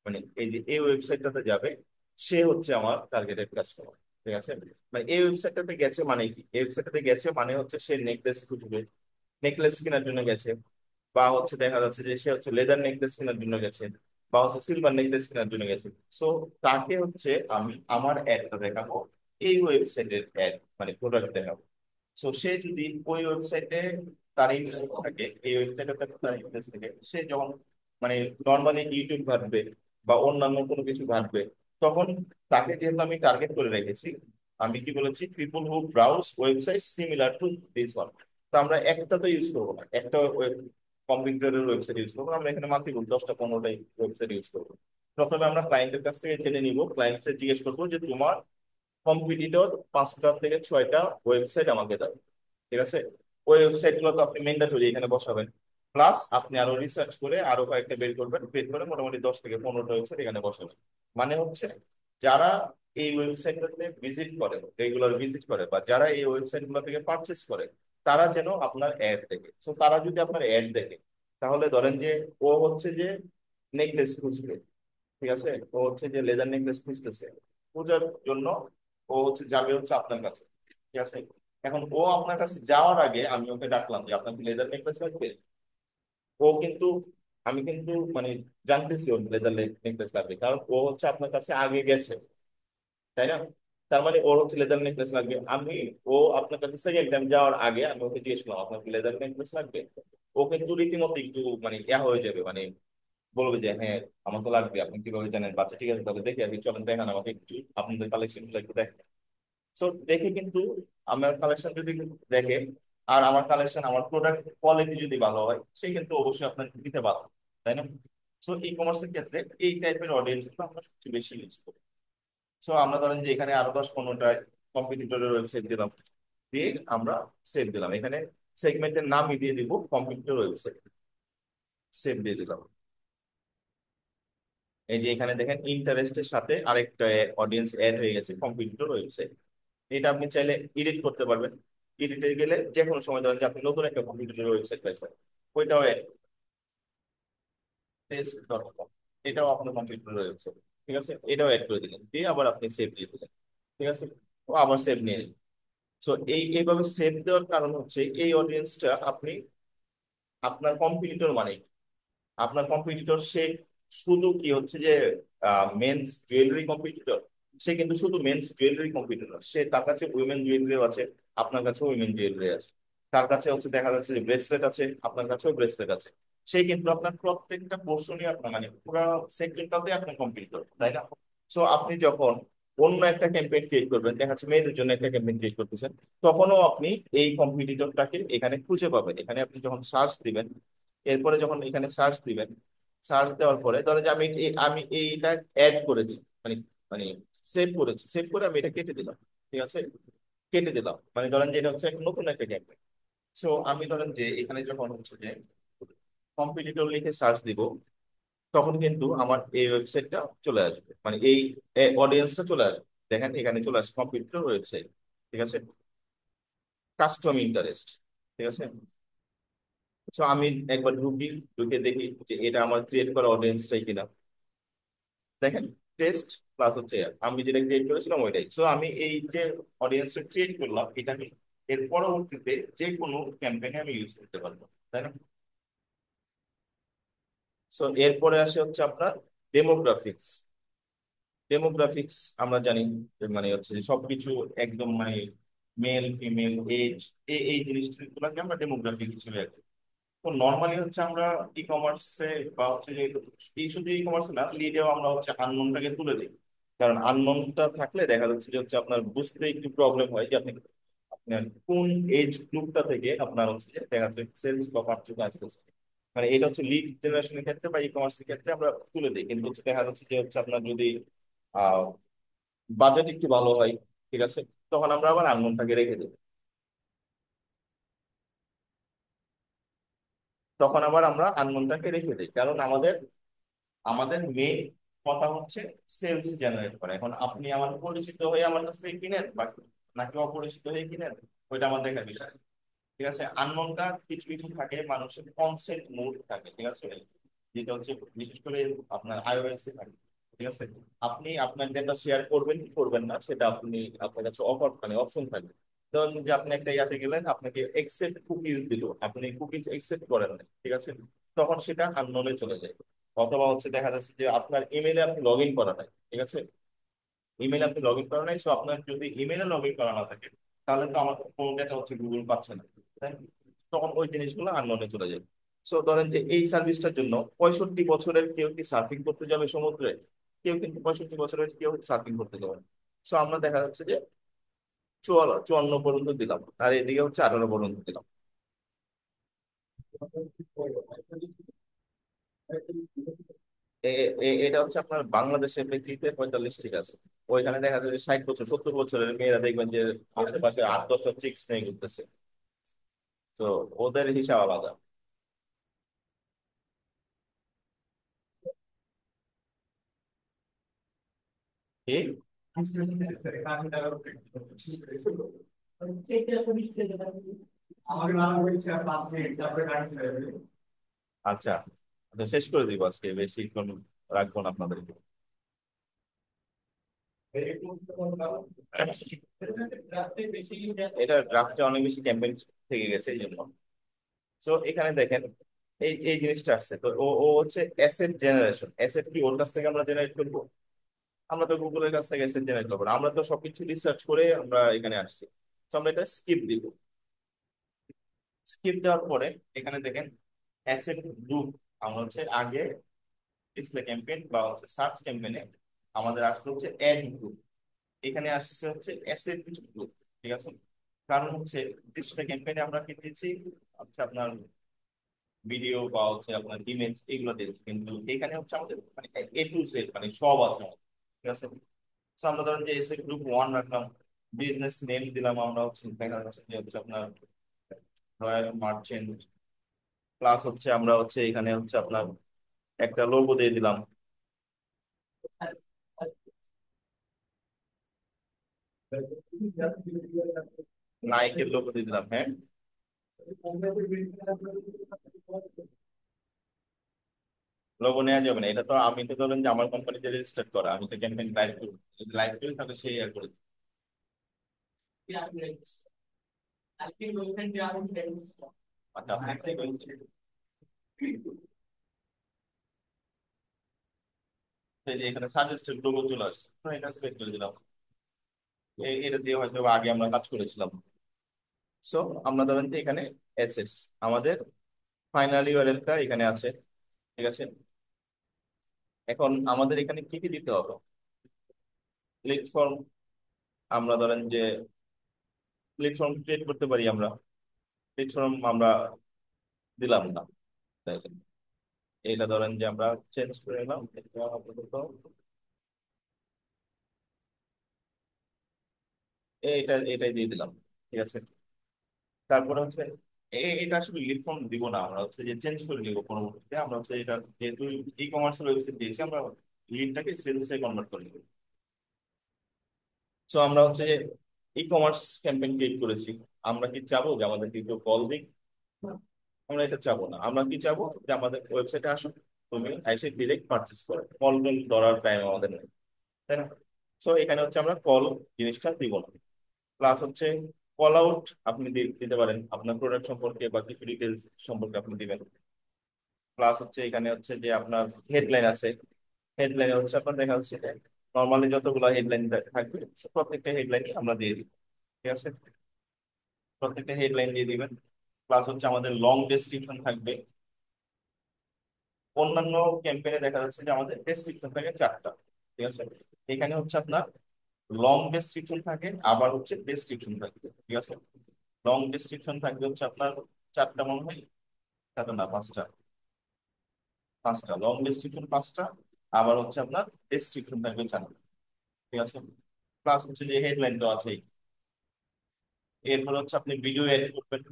মানে এই যে এই ওয়েবসাইটটাতে যাবে, সে হচ্ছে আমার টার্গেটেড কাস্টমার, ঠিক আছে। মানে এই ওয়েবসাইটটাতে গেছে মানে কি, এই ওয়েবসাইটটাতে গেছে মানে হচ্ছে সে নেকলেস খুঁজবে, নেকলেস কেনার জন্য গেছে, বা হচ্ছে দেখা যাচ্ছে যে সে হচ্ছে লেদার নেকলেস কেনার জন্য গেছে, বা হচ্ছে সিলভার নেকলেস কেনার জন্য গেছে। সো তাকে হচ্ছে আমি আমার অ্যাডটা দেখাবো, এই ওয়েবসাইটের অ্যাড মানে প্রোডাক্ট দেখাবো। সো সে যদি ওই ওয়েবসাইটে তার ইন্টারেস্ট থাকে, এই ওয়েবসাইটে তার ইন্টারেস্ট থাকে, সে যখন মানে নর্মালি ইউটিউব ঘাটবে বা অন্যান্য কোনো কিছু ঘাটবে, তখন তাকে যেহেতু আমি টার্গেট করে রেখেছি, আমি কি বলেছি, people who browse website similar to this one. তো আমরা একটা তো ইউজ করবো না, একটা কম্পিউটারের ওয়েবসাইট ইউজ করবো না। আমরা এখানে মাল্টিপল 10টা 15টাই ওয়েবসাইট ইউজ করবো। প্রথমে আমরা ক্লায়েন্টের কাছ থেকে জেনে নিব, ক্লায়েন্টকে জিজ্ঞেস করবো যে তোমার কম্পিটিটর 5টা থেকে 6টা ওয়েবসাইট আমাকে দাও, ঠিক আছে। ওই ওয়েবসাইট গুলো তো আপনি ম্যান্ডেটরি এখানে বসাবেন, প্লাস আপনি আরো রিসার্চ করে আরো কয়েকটা বের করবেন, বের করে মোটামুটি 10 থেকে 15টা ওয়েবসাইট এখানে বসাবেন। মানে হচ্ছে যারা এই ওয়েবসাইটটাতে ভিজিট করে, রেগুলার ভিজিট করে, বা যারা এই ওয়েবসাইট গুলো থেকে পারচেস করে, তারা যেন আপনার অ্যাড দেখে। তো তারা যদি আপনার অ্যাড দেখে, তাহলে ধরেন যে ও হচ্ছে যে নেকলেস খুঁজবে, ঠিক আছে, ও হচ্ছে যে লেদার নেকলেস খুঁজতেছে, খোঁজার জন্য ও হচ্ছে যাবে হচ্ছে আপনার কাছে, ঠিক আছে। এখন ও আপনার কাছে যাওয়ার আগে আমি ওকে ডাকলাম যে আপনার লেদার নেকলেস লাগবে। ও কিন্তু, আমি কিন্তু মানে জানতেছি ওর লেদার নেকলেস লাগবে, কারণ ও হচ্ছে আপনার কাছে আগে গেছে, তাই না? তার মানে ওর হচ্ছে লেদার নেকলেস লাগবে। ও আপনার কাছে সেকেন্ড টাইম যাওয়ার আগে আমি ওকে দিয়েছিলাম আপনার লেদার নেকলেস লাগবে। ও কিন্তু রীতিমতো একটু মানে ইয়া হয়ে যাবে, মানে বলবে যে হ্যাঁ আমার তো লাগবে, আপনি কিভাবে জানেন? বাচ্চা ঠিক আছে, তাহলে দেখে আর কি, চলেন দেখান আমাকে একটু আপনাদের কালেকশন গুলো একটু দেখেন। সো দেখে কিন্তু, আমার কালেকশন যদি দেখে, আর আমার কালেকশন, আমার প্রোডাক্ট কোয়ালিটি যদি ভালো হয়, সে কিন্তু অবশ্যই আপনাকে দিতে পারবে, তাই না? সো ই কমার্সের ক্ষেত্রে এই টাইপের অডিয়েন্স গুলো আমরা সবচেয়ে বেশি ইউজ করি। সো আমরা ধরেন যে এখানে আরো 10-15টা কম্পিটিটরের ওয়েবসাইট দিলাম, দিয়ে আমরা সেভ দিলাম এখানে, সেগমেন্টের নামই দিয়ে দিব কম্পিটিটর ওয়েবসাইট, সেভ দিয়ে দিলাম। এই যে এখানে দেখেন ইন্টারেস্টের সাথে আরেকটা অডিয়েন্স অ্যাড হয়ে গেছে, কম্পিটিটর ওয়েবসাইট। এটা আপনি চাইলে এডিট করতে পারবেন। এডিটে গেলে যে কোনো সময় ধরেন যে আপনি নতুন একটা কম্পিটিটর ওয়েবসাইট পাইছেন, ওইটাও অ্যাড, টেস্ট.com, এটাও আপনার কম্পিটিটর ওয়েবসাইট, ঠিক আছে, এটাও অ্যাড করে দিলেন, দিয়ে আবার আপনি সেভ দিয়ে দিলেন, ঠিক আছে, ও আবার সেভ নিয়ে নিলেন। সো এইভাবে সেভ দেওয়ার কারণ হচ্ছে এই অডিয়েন্সটা আপনি, আপনার কম্পিটিটর মানে, আপনার কম্পিটিটর সে শুধু কি হচ্ছে যে মেন্স জুয়েলারি কম্পিটিটর, সে কিন্তু শুধু মেন্স জুয়েলারি কম্পিটিটর, সে তার কাছে উইমেন জুয়েলারিও আছে, আপনার কাছে উইমেন জুয়েলারি আছে, তার কাছে হচ্ছে দেখা যাচ্ছে যে ব্রেসলেট আছে, আপনার কাছেও ব্রেসলেট আছে। সে কিন্তু আপনার প্রত্যেকটা পোর্শনই আপনার মানে পুরো সেক্টরটাতে আপনার কম্পিটিটর, তাই না? সো আপনি যখন অন্য একটা ক্যাম্পেইন ক্রিয়েট করবেন, দেখা যাচ্ছে মেয়েদের জন্য একটা ক্যাম্পেইন ক্রিয়েট করতেছেন, তখনও আপনি এই কম্পিটিটরটাকে এখানে খুঁজে পাবেন। এখানে আপনি যখন সার্চ দিবেন, এরপরে যখন এখানে সার্চ দিবেন, সার্চ দেওয়ার পরে ধরো যে আমি এইটা অ্যাড করেছি, মানে মানে সেভ করেছি, সেভ করে আমি এটা কেটে দিলাম, ঠিক আছে, কেটে দিলাম, মানে ধরেন যে এটা হচ্ছে একটা নতুন একটা ক্যাম্পেইন। সো আমি ধরেন যে এখানে যখন হচ্ছে যে কম্পিটিটর লিখে সার্চ দিব, তখন কিন্তু আমার এই ওয়েবসাইটটা চলে আসবে, মানে এই অডিয়েন্সটা চলে আসবে। দেখেন এখানে চলে আসছে কম্পিটিটর ওয়েবসাইট, ঠিক আছে, কাস্টম ইন্টারেস্ট, ঠিক আছে। সো আমি একবার ঢুকি, ঢুকে দেখি যে এটা আমার ক্রিয়েট করা অডিয়েন্সটাই কিনা। দেখেন, টেস্ট প্লাস হচ্ছে আমি যেটা ক্রিয়েট করেছিলাম ওইটাই। সো আমি এই যে অডিয়েন্সটা ক্রিয়েট করলাম, এটা আমি এর পরবর্তীতে যে কোনো ক্যাম্পেইনে আমি ইউজ করতে পারবো, তাই না? সো এরপরে আসে হচ্ছে আপনার ডেমোগ্রাফিক্স। ডেমোগ্রাফিক্স আমরা জানি যে মানে হচ্ছে যে সবকিছু একদম মানে মেল ফিমেল এজ, এই জিনিসগুলোকে আমরা ডেমোগ্রাফিক হিসেবে রাখি। তো নর্মালি হচ্ছে আমরা ই কমার্সে বা হচ্ছে যে এই শুধু ই কমার্সে না, লিডেও আমরা হচ্ছে আননোনটাকে তুলে দিই। কারণ আননোনটা থাকলে দেখা যাচ্ছে যে হচ্ছে আপনার বুঝতে একটু প্রবলেম হয় যে আপনি আপনার কোন এজ গ্রুপটা থেকে আপনার হচ্ছে যে দেখা যাচ্ছে সেলস বা পার্চেস আসতেছে। মানে এটা হচ্ছে লিড জেনারেশনের ক্ষেত্রে বা ই কমার্সের ক্ষেত্রে আমরা তুলে দিই, কিন্তু হচ্ছে দেখা যাচ্ছে যে হচ্ছে আপনার যদি আহ বাজেট একটু ভালো হয়, ঠিক আছে, তখন আমরা আবার আননোনটাকে রেখে দিই। তখন আবার আমরা আননোনটাকে রেখে দিই, কারণ আমাদের আমাদের মেইন কথা হচ্ছে সেলস জেনারেট করা। এখন আপনি আমার পরিচিত হয়ে আমার কাছ থেকে কিনেন বা নাকি অপরিচিত হয়ে কিনেন, ওইটা আমার দেখার বিষয় না। ঠিক আছে, আননোনটা কিছু কিছু থাকে, মানুষের কনসেন্ট মুড থাকে, ঠিক আছে, যেটা হচ্ছে বিশেষ করে আপনার আইওএস এ থাকে, ঠিক আছে। আপনি আপনার ডেটা শেয়ার করবেন কি করবেন না, সেটা আপনি, আপনার কাছে অফার মানে অপশন থাকবে। ধরুন যে আপনি একটা ইয়াতে গেলেন, আপনাকে একসেপ্ট কুকিজ দিল, আপনি কুকিজ একসেপ্ট করেন না, ঠিক আছে, তখন সেটা আননোনে চলে যায়। অথবা হচ্ছে দেখা যাচ্ছে যে আপনার ইমেলে আপনি লগ ইন করা নাই, ঠিক আছে, ইমেলে আপনি লগ ইন করা নাই, সো আপনার যদি ইমেলে লগ ইন করা না থাকে, তাহলে তো আমার কোনো ডেটা হচ্ছে গুগল পাচ্ছে না, তাই না? তখন ওই জিনিসগুলো আননোনে চলে যাবে। সো ধরেন যে এই সার্ভিসটার জন্য 65 বছরের কেউ কি সার্ফিং করতে যাবে সমুদ্রে? কেউ কিন্তু 65 বছরের কেউ সার্ফিং করতে যাবে না। সো আমরা দেখা যাচ্ছে যে 54 পর্যন্ত দিলাম, আর এদিকে হচ্ছে 18 পর্যন্ত দিলাম। এটা হচ্ছে আপনার বাংলাদেশের প্রেক্ষিতে 45, ঠিক আছে। ওইখানে দেখা যাবে 60 বছর 70 বছরের মেয়েরা দেখবেন যে আশেপাশে 8-10টা চিক্স নিয়ে ঘুরতেছে। তো ওদের হিসাব আলাদা। কি? আচ্ছা, আচ্ছা, শেষ করে দিব আজকে, বেশিক্ষণ রাখবো না আপনাদেরকে। এটা ড্রাফটে অনেক বেশি ক্যাম্পেইন থেকে গেছে এই জন্য। তো এখানে দেখেন, এই এই জিনিসটা আসছে, তো ও ও হচ্ছে অ্যাসেট জেনারেশন। অ্যাসেট কি ওর কাছ থেকে আমরা জেনারেট করবো? আমরা তো গুগলের কাছ থেকে অ্যাসেট জেনারেট করবো না, আমরা তো সবকিছু রিসার্চ করে আমরা এখানে আসছি। তো আমরা এটা স্কিপ দিব। স্কিপ দেওয়ার পরে এখানে দেখেন অ্যাসেট গ্রুপ, আমরা হচ্ছে আগে ডিসপ্লে ক্যাম্পেইন বা হচ্ছে সার্চ ক্যাম্পেইনে আমাদের আসতে হচ্ছে অ্যাড গ্রুপ, এখানে আসছে হচ্ছে অ্যাসেট গ্রুপ। ঠিক আছে, কারণ হচ্ছে ডিসপ্লে ক্যাম্পেইনে আমরা কি দিয়েছি, আচ্ছা আপনার ভিডিও বা হচ্ছে আপনার ইমেজ এগুলো দিয়েছি, কিন্তু এখানে হচ্ছে আমাদের মানে A to Z মানে সব আছে আমাদের। ঠিক আছে, তো আমরা ধরেন যে এসে গ্রুপ 1 রাখলাম, বিজনেস নেম দিলাম আমরা হচ্ছে, দেখা যাচ্ছে যে হচ্ছে আপনার রয়্যাল মার্চেন্ট, প্লাস হচ্ছে আমরা হচ্ছে এখানে হচ্ছে আপনার একটা লোগো দিয়ে দিলাম, নাইকের লোগো দিয়ে দিলাম। হ্যাঁ, লোগো নেওয়া যাবে না, এটা তো আমি তো ধরেন যে আমার কোম্পানিতে রেজিস্টার করা, আমি তো ক্যাম্পেইন লাইভ করি, লাইভ করি তাহলে সেই আর করে দিই। আচ্ছা, আপনি একটাই বলছেন। এই যে এখানে সাজেস্টেড লোগো চলে আসছে, তো এটা সিলেক্ট করে দিলাম। এটা দিয়ে হয়তো আগে আমরা কাজ করেছিলাম। সো আমরা ধরেন যে এখানে অ্যাসেটস, আমাদের ফাইনাল ইউআরএলটা এখানে আছে। ঠিক আছে, এখন আমাদের এখানে কি কি দিতে হবে? লিড ফর্ম, আমরা ধরেন যে লিড ফর্ম ক্রিয়েট করতে পারি আমরা, লিড ফর্ম আমরা দিলাম না, দেখেন। এটা ধরেন যে আমরা চেঞ্জ করে নিলাম, এটা আপাতত এইটা এটাই দিয়ে দিলাম। ঠিক আছে, তারপরে হচ্ছে এটা আসলে লিড ফর্ম দিব না, আমরা হচ্ছে যে চেঞ্জ করে নিব পরবর্তীতে, আমরা হচ্ছে এটা যেহেতু ই কমার্সের ওয়েবসাইট দিয়েছি, আমরা লিডটাকে সেলসে কনভার্ট করে নিব। সো আমরা হচ্ছে যে ই কমার্স ক্যাম্পেইন ক্রিয়েট করেছি, আমরা কি চাবো যে আমাদের কেউ কল দিক? আমরা এটা চাবো না, আমরা কি চাবো যে আমাদের ওয়েবসাইটে আসো, তুমি এসে ডিরেক্ট পারচেস করো, কল টল ধরার টাইম আমাদের নেই, তাই না? সো এখানে হচ্ছে আমরা কল জিনিসটা দিব না। প্লাস হচ্ছে কল আউট আপনি দিতে পারেন আপনার প্রোডাক্ট সম্পর্কে বা কিছু ডিটেলস সম্পর্কে আপনি দিবেন। প্লাস হচ্ছে এখানে হচ্ছে যে আপনার হেডলাইন আছে, হেডলাইনে হচ্ছে আপনার দেখা যাচ্ছে নর্মালি যতগুলো হেডলাইন থাকবে প্রত্যেকটা হেডলাইন আমরা দিয়ে দিই। ঠিক আছে, প্রত্যেকটা হেডলাইন দিয়ে দিবেন। প্লাস হচ্ছে আমাদের লং ডেসক্রিপশন থাকবে। অন্যান্য ক্যাম্পেইনে দেখা যাচ্ছে যে আমাদের ডেসক্রিপশন থাকে 4টা। ঠিক আছে, এখানে হচ্ছে আপনার লং ডেসক্রিপশন থাকে, আবার হচ্ছে ডেসক্রিপশন থাকবে। ঠিক আছে, লং ডেসক্রিপশন থাকবে হচ্ছে আপনার 4টা মনে হয়, 4টা না 5টা, 5টা লং ডেসক্রিপশন, 5টা আবার হচ্ছে আপনার ডেসক্রিপশন থাকবে 4টা। ঠিক আছে, প্লাস হচ্ছে যে হেডলাইন তো আছেই। এরপর হচ্ছে আপনি ভিডিও এড করবেন।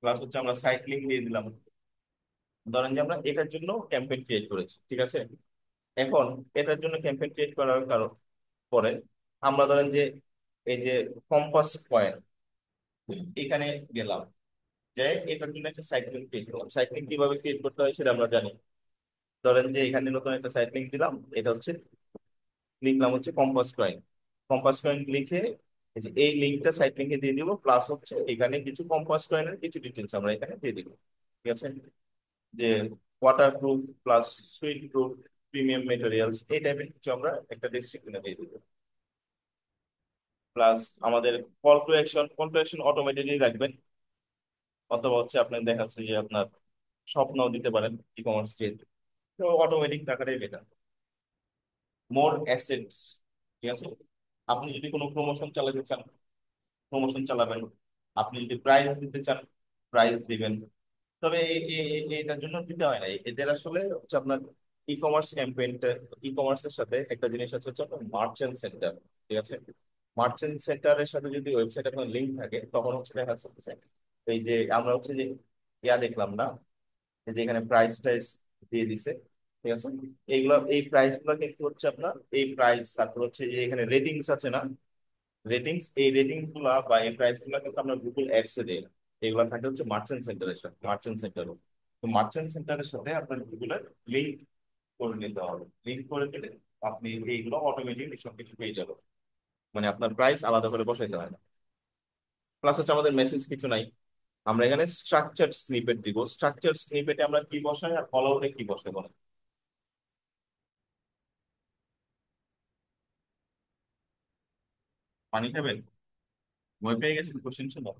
প্লাস হচ্ছে আমরা সাইট লিংক দিয়ে দিলাম। ধরেন যে আমরা এটার জন্য ক্যাম্পেইন ক্রিয়েট করেছি। ঠিক আছে, এখন এটার জন্য ক্যাম্পেইন ক্রিয়েট করার কারণ পরে আমরা ধরেন যে এই যে কম্পাস পয়েন্ট এখানে গেলাম, যে এটার জন্য একটা সাইট লিংক ক্রিয়েট করলাম। সাইট লিংক কিভাবে ক্রিয়েট করতে হয় সেটা আমরা জানি। ধরেন যে এখানে নতুন একটা সাইট লিংক দিলাম, এটা হচ্ছে লিখলাম হচ্ছে কম্পাস কয়েন। কম্পাস কয়েন লিখে এই লিঙ্কটা সাইট লিঙ্কে দিয়ে দিব, প্লাস হচ্ছে এখানে কিছু কম্পাস কয়েনের কিছু ডিটেলস আমরা এখানে দিয়ে দিব। ঠিক আছে, যে water proof plus sweet proof, premium materials, এই টাইপের কিছু আমরা একটা ডেসক্রিপশনে দিয়ে দিব। প্লাস আমাদের কল টু অ্যাকশন অটোমেটিকলি রাখবেন, অথবা হচ্ছে আপনার দেখা যাচ্ছে যে আপনার স্বপ্নও দিতে পারেন ই কমার্স যেহেতু, তো অটোমেটিক টাকাটাই বেটার। মোর অ্যাসেটস, ঠিক আছে, আপনি যদি কোনো প্রমোশন চালাতে চান প্রমোশন চালাবেন, আপনি যদি প্রাইজ দিতে চান প্রাইজ দিবেন। তবে এটার জন্য দিতে হয় না, এদের আসলে হচ্ছে আপনার ই কমার্স ক্যাম্পেইনটা, ই কমার্সের সাথে একটা জিনিস আছে হচ্ছে আপনার মার্চেন্ট সেন্টার। ঠিক আছে, মার্চেন্ট সেন্টারের সাথে যদি ওয়েবসাইট আপনার লিঙ্ক থাকে তখন হচ্ছে দেখা যাচ্ছে এই যে আমরা হচ্ছে যে দেখলাম না, এই যে এখানে প্রাইস টাইস দিয়ে দিছে। ঠিক আছে, এইগুলো এই প্রাইস গুলো কিন্তু হচ্ছে আপনার এই প্রাইস, তারপর হচ্ছে যে এখানে রেটিংস আছে না, রেটিংস, এই রেটিংস গুলা বা এই প্রাইস গুলা কিন্তু আমরা গুগল অ্যাডস এ দিই না। এগুলা থাকে হচ্ছে মার্চেন্ট সেন্টারের সাথে, মার্চেন্ট সেন্টারও। তো মার্চেন্ট সেন্টারের সাথে আপনার গুগলের লিঙ্ক করে নিতে হবে। লিঙ্ক করে দিলে আপনি এইগুলো অটোমেটিকলি সবকিছু পেয়ে যাবেন। মানে আপনার প্রাইস আলাদা করে বসাইতে হয় না। প্লাস হচ্ছে আমাদের মেসেজ কিছু নাই। আমরা এখানে স্ট্রাকচার স্নিপেট দিব। স্ট্রাকচার স্নিপেটে আমরা কি বসাই আর কল আউটে কি বসাই বলেন? পানি খাবেন? ভয় পেয়ে গেছেন কোশ্চেন শুনো?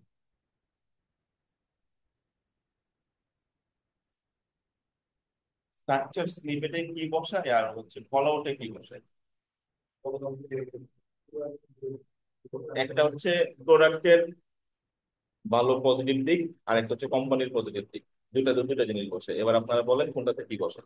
স্ট্রাকচার স্নিপেটে কি বসায় আর হচ্ছে কল আউটে কি বসায়? একটা হচ্ছে প্রোডাক্টের ভালো পজিটিভ দিক, আর একটা হচ্ছে কোম্পানির পজিটিভ দিক। দুইটা জিনিস বসে, এবার আপনারা বলেন কোনটাতে কি বসে।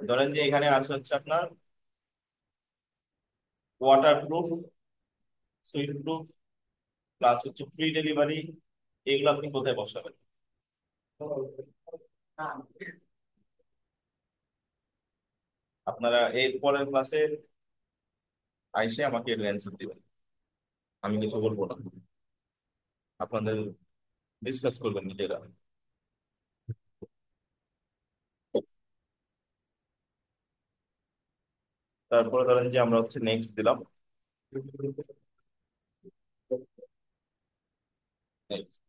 ধরেন যে এখানে আছে হচ্ছে আপনার water proof, sweet proof, plus হচ্ছে ফ্রি ডেলিভারি। এগুলো আপনি কোথায় বসাবেন? আপনারা এর পরের ক্লাসে আইসে আমাকে এর অ্যান্সার দিবেন, আমি কিছু বলবো না। আপনাদের ডিসকাস করবেন নিজেরা। তারপরে ধরেন যে আমরা হচ্ছে নেক্সট দিলাম। Next.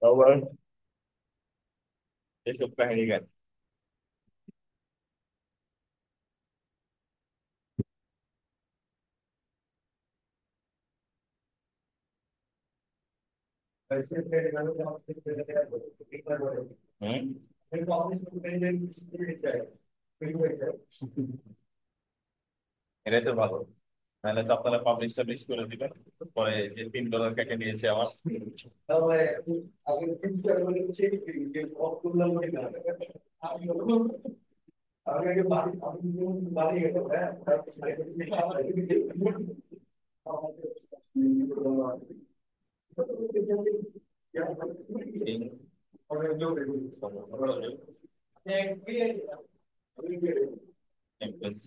আবার এসব কাহিনী কেন? হুম। এটাই তো ভালো। নাহলে তো আপনারা পাবলিশ টাবলিশ করে দিবেন, পরে যে $3 কেটে নিয়েছে আমার।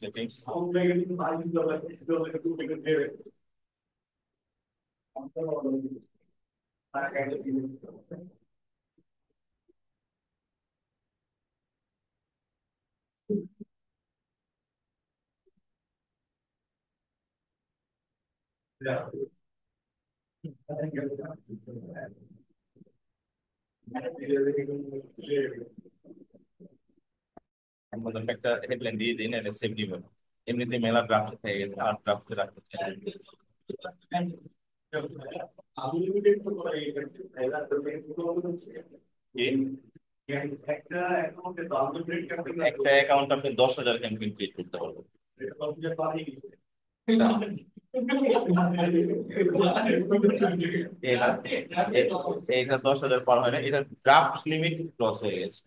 সেটিংস। আমাদেরকে একটা হেডলাইন দিয়ে দিন, এটা সেভ দিবেন। এমনিতে মেলা ড্রাফট হয়ে গেছে, আর ড্রাফট রাখতে চাই। একটা অ্যাকাউন্ট আপনি 10,000 ক্যাম্পেইন ক্রিয়েট করতে পারবেন। না, এটা এটা 10,000 পার হয় না, এটা ড্রাফট লিমিট ক্রস হয়ে গেছে।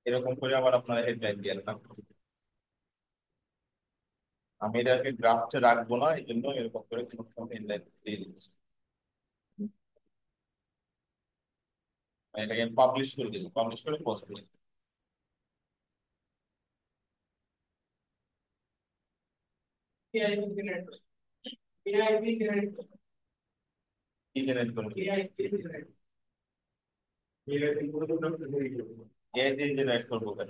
এরকম করে আবার আপনারা হেডলাইন দিয়ে না। আমি এটাকে ড্রাফটে রাখবো না, এই জন্য এরকম করে হেডলাইন দিয়ে দিচ্ছি। এটাকে পাবলিশ করে দিই, পাবলিশ করে পোস্ট করি। কি জেনারেট করবো? এআই দিয়ে জেনারেট করবো কেন?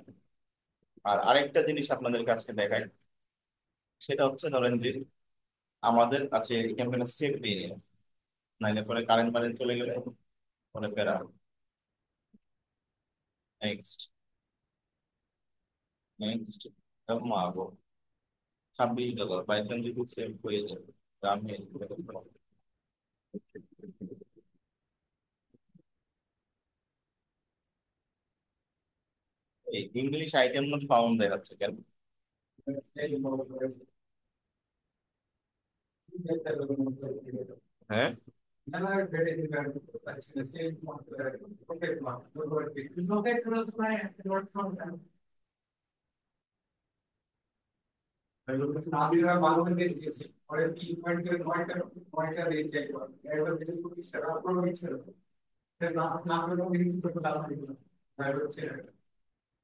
আর আরেকটা জিনিস আপনাদের কাছে দেখাই, সেটা হচ্ছে ধরেন যে আমাদের কাছে এই ক্যাম্পেইনে সেভ দিয়ে নিলাম, নাইলে পরে কারেন্ট মারেন্ট চলে গেলে পরে প্যারা। Next, next. মারবো $26, বাইচান যদি সেভ হয়ে যাবে। আমি এই ইংলিশ আইটেম নট ফাউন্ড দেখাচ্ছে কেন? হ্যাঁ,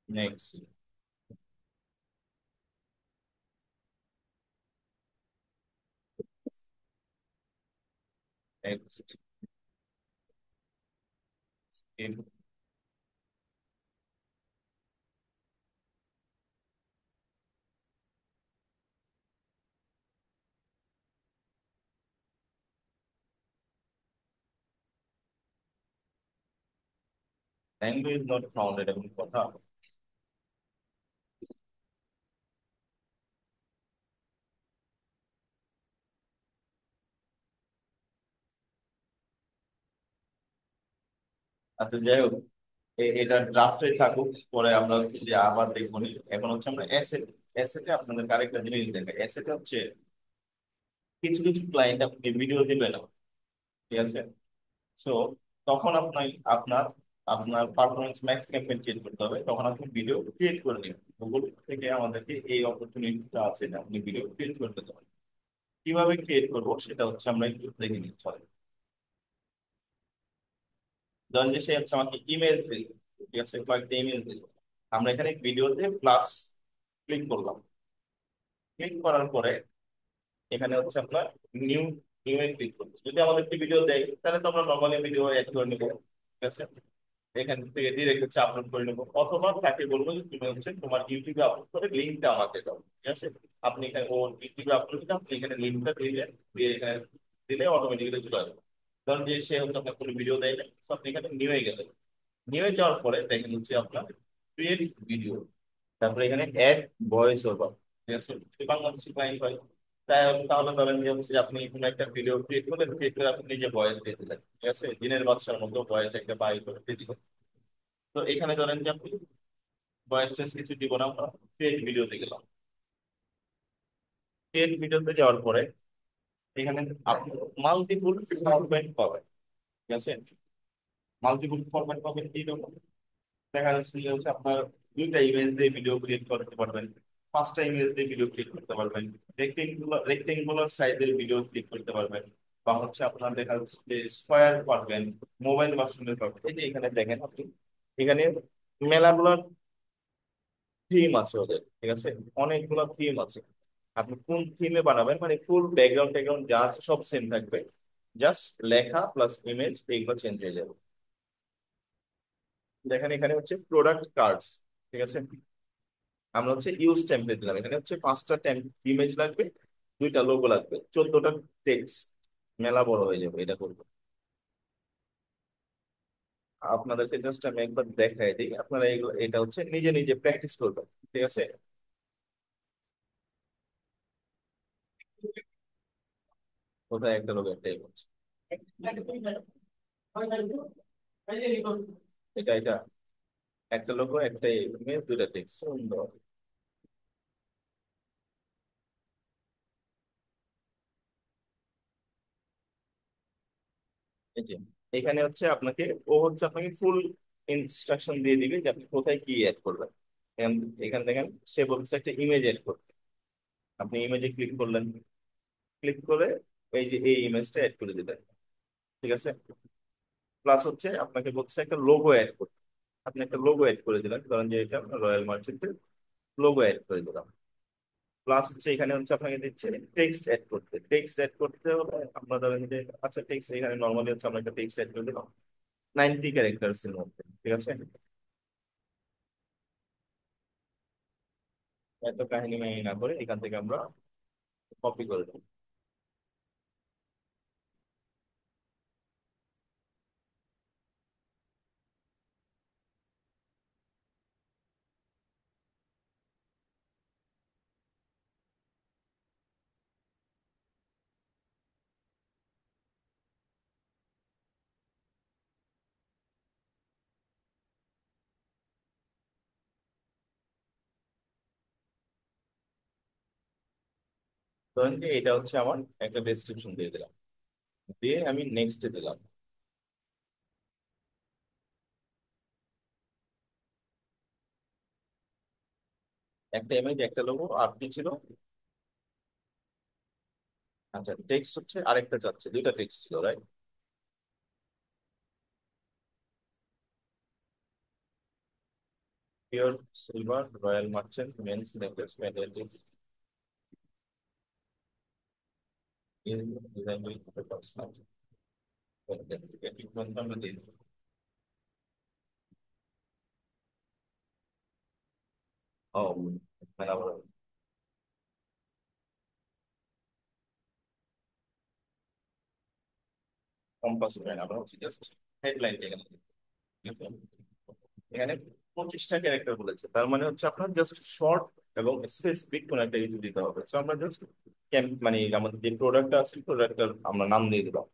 next next language not found, এটা কোনো কথা? আচ্ছা, যাই হোক, এটা ড্রাফটে থাকুক, পরে আমরা হচ্ছে যে আবার দেখবো নি। এখন হচ্ছে আমরা অ্যাসেট, অ্যাসেটে আপনাদের আরেকটা জিনিস দেখা, অ্যাসেটে হচ্ছে কিছু কিছু ক্লায়েন্ট আপনি ভিডিও দিবে না, ঠিক আছে? সো তখন আপনার আপনার আপনার পারফরমেন্স ম্যাক্স ক্যাম্পেইন ক্রিয়েট করতে হবে, তখন আপনি ভিডিও ক্রিয়েট করে নিন। গুগল থেকে আমাদেরকে এই অপরচুনিটিটা আছে যে আপনি ভিডিও ক্রিয়েট করতে পারেন। কিভাবে ক্রিয়েট করবো সেটা হচ্ছে আমরা একটু দেখে নিচ্ছি। ধরেন যে সে হচ্ছে আমাকে ইমেজ দিল, ঠিক আছে, কয়েকটা ইমেজ দিল। আমরা এখানে ভিডিওতে প্লাস ক্লিক করলাম। ক্লিক করার পরে এখানে হচ্ছে আপনার নিউ, নিউ এ ক্লিক করবো। যদি আমাদেরকে ভিডিও দেয় তাহলে তো আমরা নর্মালি ভিডিও অ্যাড করে নেবো, ঠিক আছে। এখান থেকে ডিরেক্ট হচ্ছে আপলোড করে নেবো, অথবা তাকে বলবো যে তুমি হচ্ছে তোমার ইউটিউবে আপলোড করে লিঙ্কটা আমাকে দাও, ঠিক আছে। আপনি এখানে ও ইউটিউবে আপলোড করে আপনি এখানে লিঙ্কটা দিলে, দিয়ে এখানে দিলে অটোমেটিক্যালি চলে আসবে। ধরুন যে সে হচ্ছে আপনার কোনো ভিডিও দেয় না, তো আপনি এখানে নিউ হয়ে গেলেন। নিউ হয়ে যাওয়ার পরে দেখেন হচ্ছে আপনার ক্রিয়েট ভিডিও, তারপরে এখানে অ্যাড ভয়েস ওভার, ঠিক আছে। বাংলাদেশি ক্লায়েন্ট হয়, তাই তাহলে ধরেন যে হচ্ছে যে আপনি কোনো একটা ভিডিও ক্রিয়েট করলেন, ক্রিয়েট করে আপনি নিজে ভয়েস দিয়ে দিলেন, ঠিক আছে, দিনের বাদশার মতো ভয়েস একটা বাই করে দিয়ে দিলেন। তো এখানে ধরেন যে আপনি ভয়েস টেস কিছু দিব না, আমরা ক্রিয়েট ভিডিওতে গেলাম। ক্রিয়েট ভিডিওতে যাওয়ার পরে এখানে আপনি মাল্টিপুল ফরম্যাট পাবেন, ঠিক আছে। মাল্টিপুল ফরম্যাট পাবেন কি রকম? দেখা যাচ্ছে যে হচ্ছে আপনার দুইটা ইমেজ দিয়ে ভিডিও ক্রিয়েট করতে পারবেন, পাঁচটা ইমেজ দিয়ে ভিডিও ক্রিয়েট করতে পারবেন, রেক্টেঙ্গুলার সাইজের ভিডিও ক্রিয়েট করতে পারবেন, বা হচ্ছে আপনার দেখা যাচ্ছে যে স্কোয়ার পারবেন, মোবাইল ভার্সনের পারবেন। এই যে এখানে দেখেন আপনি, এখানে মেলাগুলো থিম আছে ওদের, ঠিক আছে, অনেকগুলো থিম আছে। আপনি কোন থিমে বানাবেন, মানে ফুল ব্যাকগ্রাউন্ড ট্যাকগ্রাউন্ড যা আছে সব সেম থাকবে, জাস্ট লেখা প্লাস ইমেজ এইগুলো চেঞ্জ হয়ে যাবে। দেখেন এখানে হচ্ছে প্রোডাক্ট কার্ডস, ঠিক আছে। আমরা হচ্ছে ইউজ টেমপ্লেট দিলাম, এখানে হচ্ছে পাঁচটা ইমেজ লাগবে, দুইটা লোগো লাগবে, 14টা টেক্সট, মেলা বড় হয়ে যাবে এটা করবো। আপনাদেরকে জাস্ট আমি একবার দেখাই দিই, আপনারা এগুলো এটা হচ্ছে নিজে নিজে প্র্যাকটিস করবেন, ঠিক আছে। কোথায় একটা লোগো, একটা image। এটা এটা একটা লোগো, একটা ইমেজ, দুইটা টেক্সট, সুন্দর। এই যে এখানে হচ্ছে আপনাকে, ও হচ্ছে আপনাকে ফুল ইনস্ট্রাকশন দিয়ে দিবে যে আপনি কোথায় কি অ্যাড করবেন। এখান এখান দেখেন সে বলছে একটা ইমেজ অ্যাড করতে, আপনি ইমেজে ক্লিক করলেন, ক্লিক করে এই যে এই ইমেজটা অ্যাড করে দিবেন, ঠিক আছে। প্লাস হচ্ছে আপনাকে বলছে একটা লোগো অ্যাড করতে, আপনি একটা লোগো অ্যাড করে দিলেন, ধরেন যে এটা রয়্যাল মার্চেন্টের লোগো অ্যাড করে দিলাম। প্লাস হচ্ছে এখানে হচ্ছে আপনাকে দিচ্ছে টেক্সট অ্যাড করতে, টেক্সট অ্যাড করতে হলে আপনার ধরেন যে আচ্ছা টেক্সট এখানে নর্মালি হচ্ছে আমরা একটা টেক্সট অ্যাড করে দিলাম 90 ক্যারেক্টার্স এর মধ্যে, ঠিক আছে। এত কাহিনী মাহিনী না করে এখান থেকে আমরা কপি করে দেবো। ধরেন যে এটা হচ্ছে আমার একটা ডেসক্রিপশন দিয়ে দিলাম, দিয়ে আমি নেক্সট দিলাম। একটা ইমেজ, একটা লোগো, আর কি ছিল? আচ্ছা, টেক্সট হচ্ছে আরেকটা চাচ্ছে, দুইটা টেক্সট ছিল, right? Pure silver royal merchant men's necklace metallics in design with papers. আমরা দিই। ও, মানে আমরা কম্পাস লাইন, আমরা হচ্ছে জাস্ট হেডলাইন এখানে, ঠিক আছে? এখানে 25টা ক্যারেক্টার বলেছে, তার মানে হচ্ছে আপনার জাস্ট শর্ট এবং স্পেসিফিক কোন একটা ইস্যু দিতে হবে। তো আমরা জাস্ট মানে আমাদের যে প্রোডাক্টটা আছে প্রোডাক্টটার আমরা নাম দিয়ে দিলাম,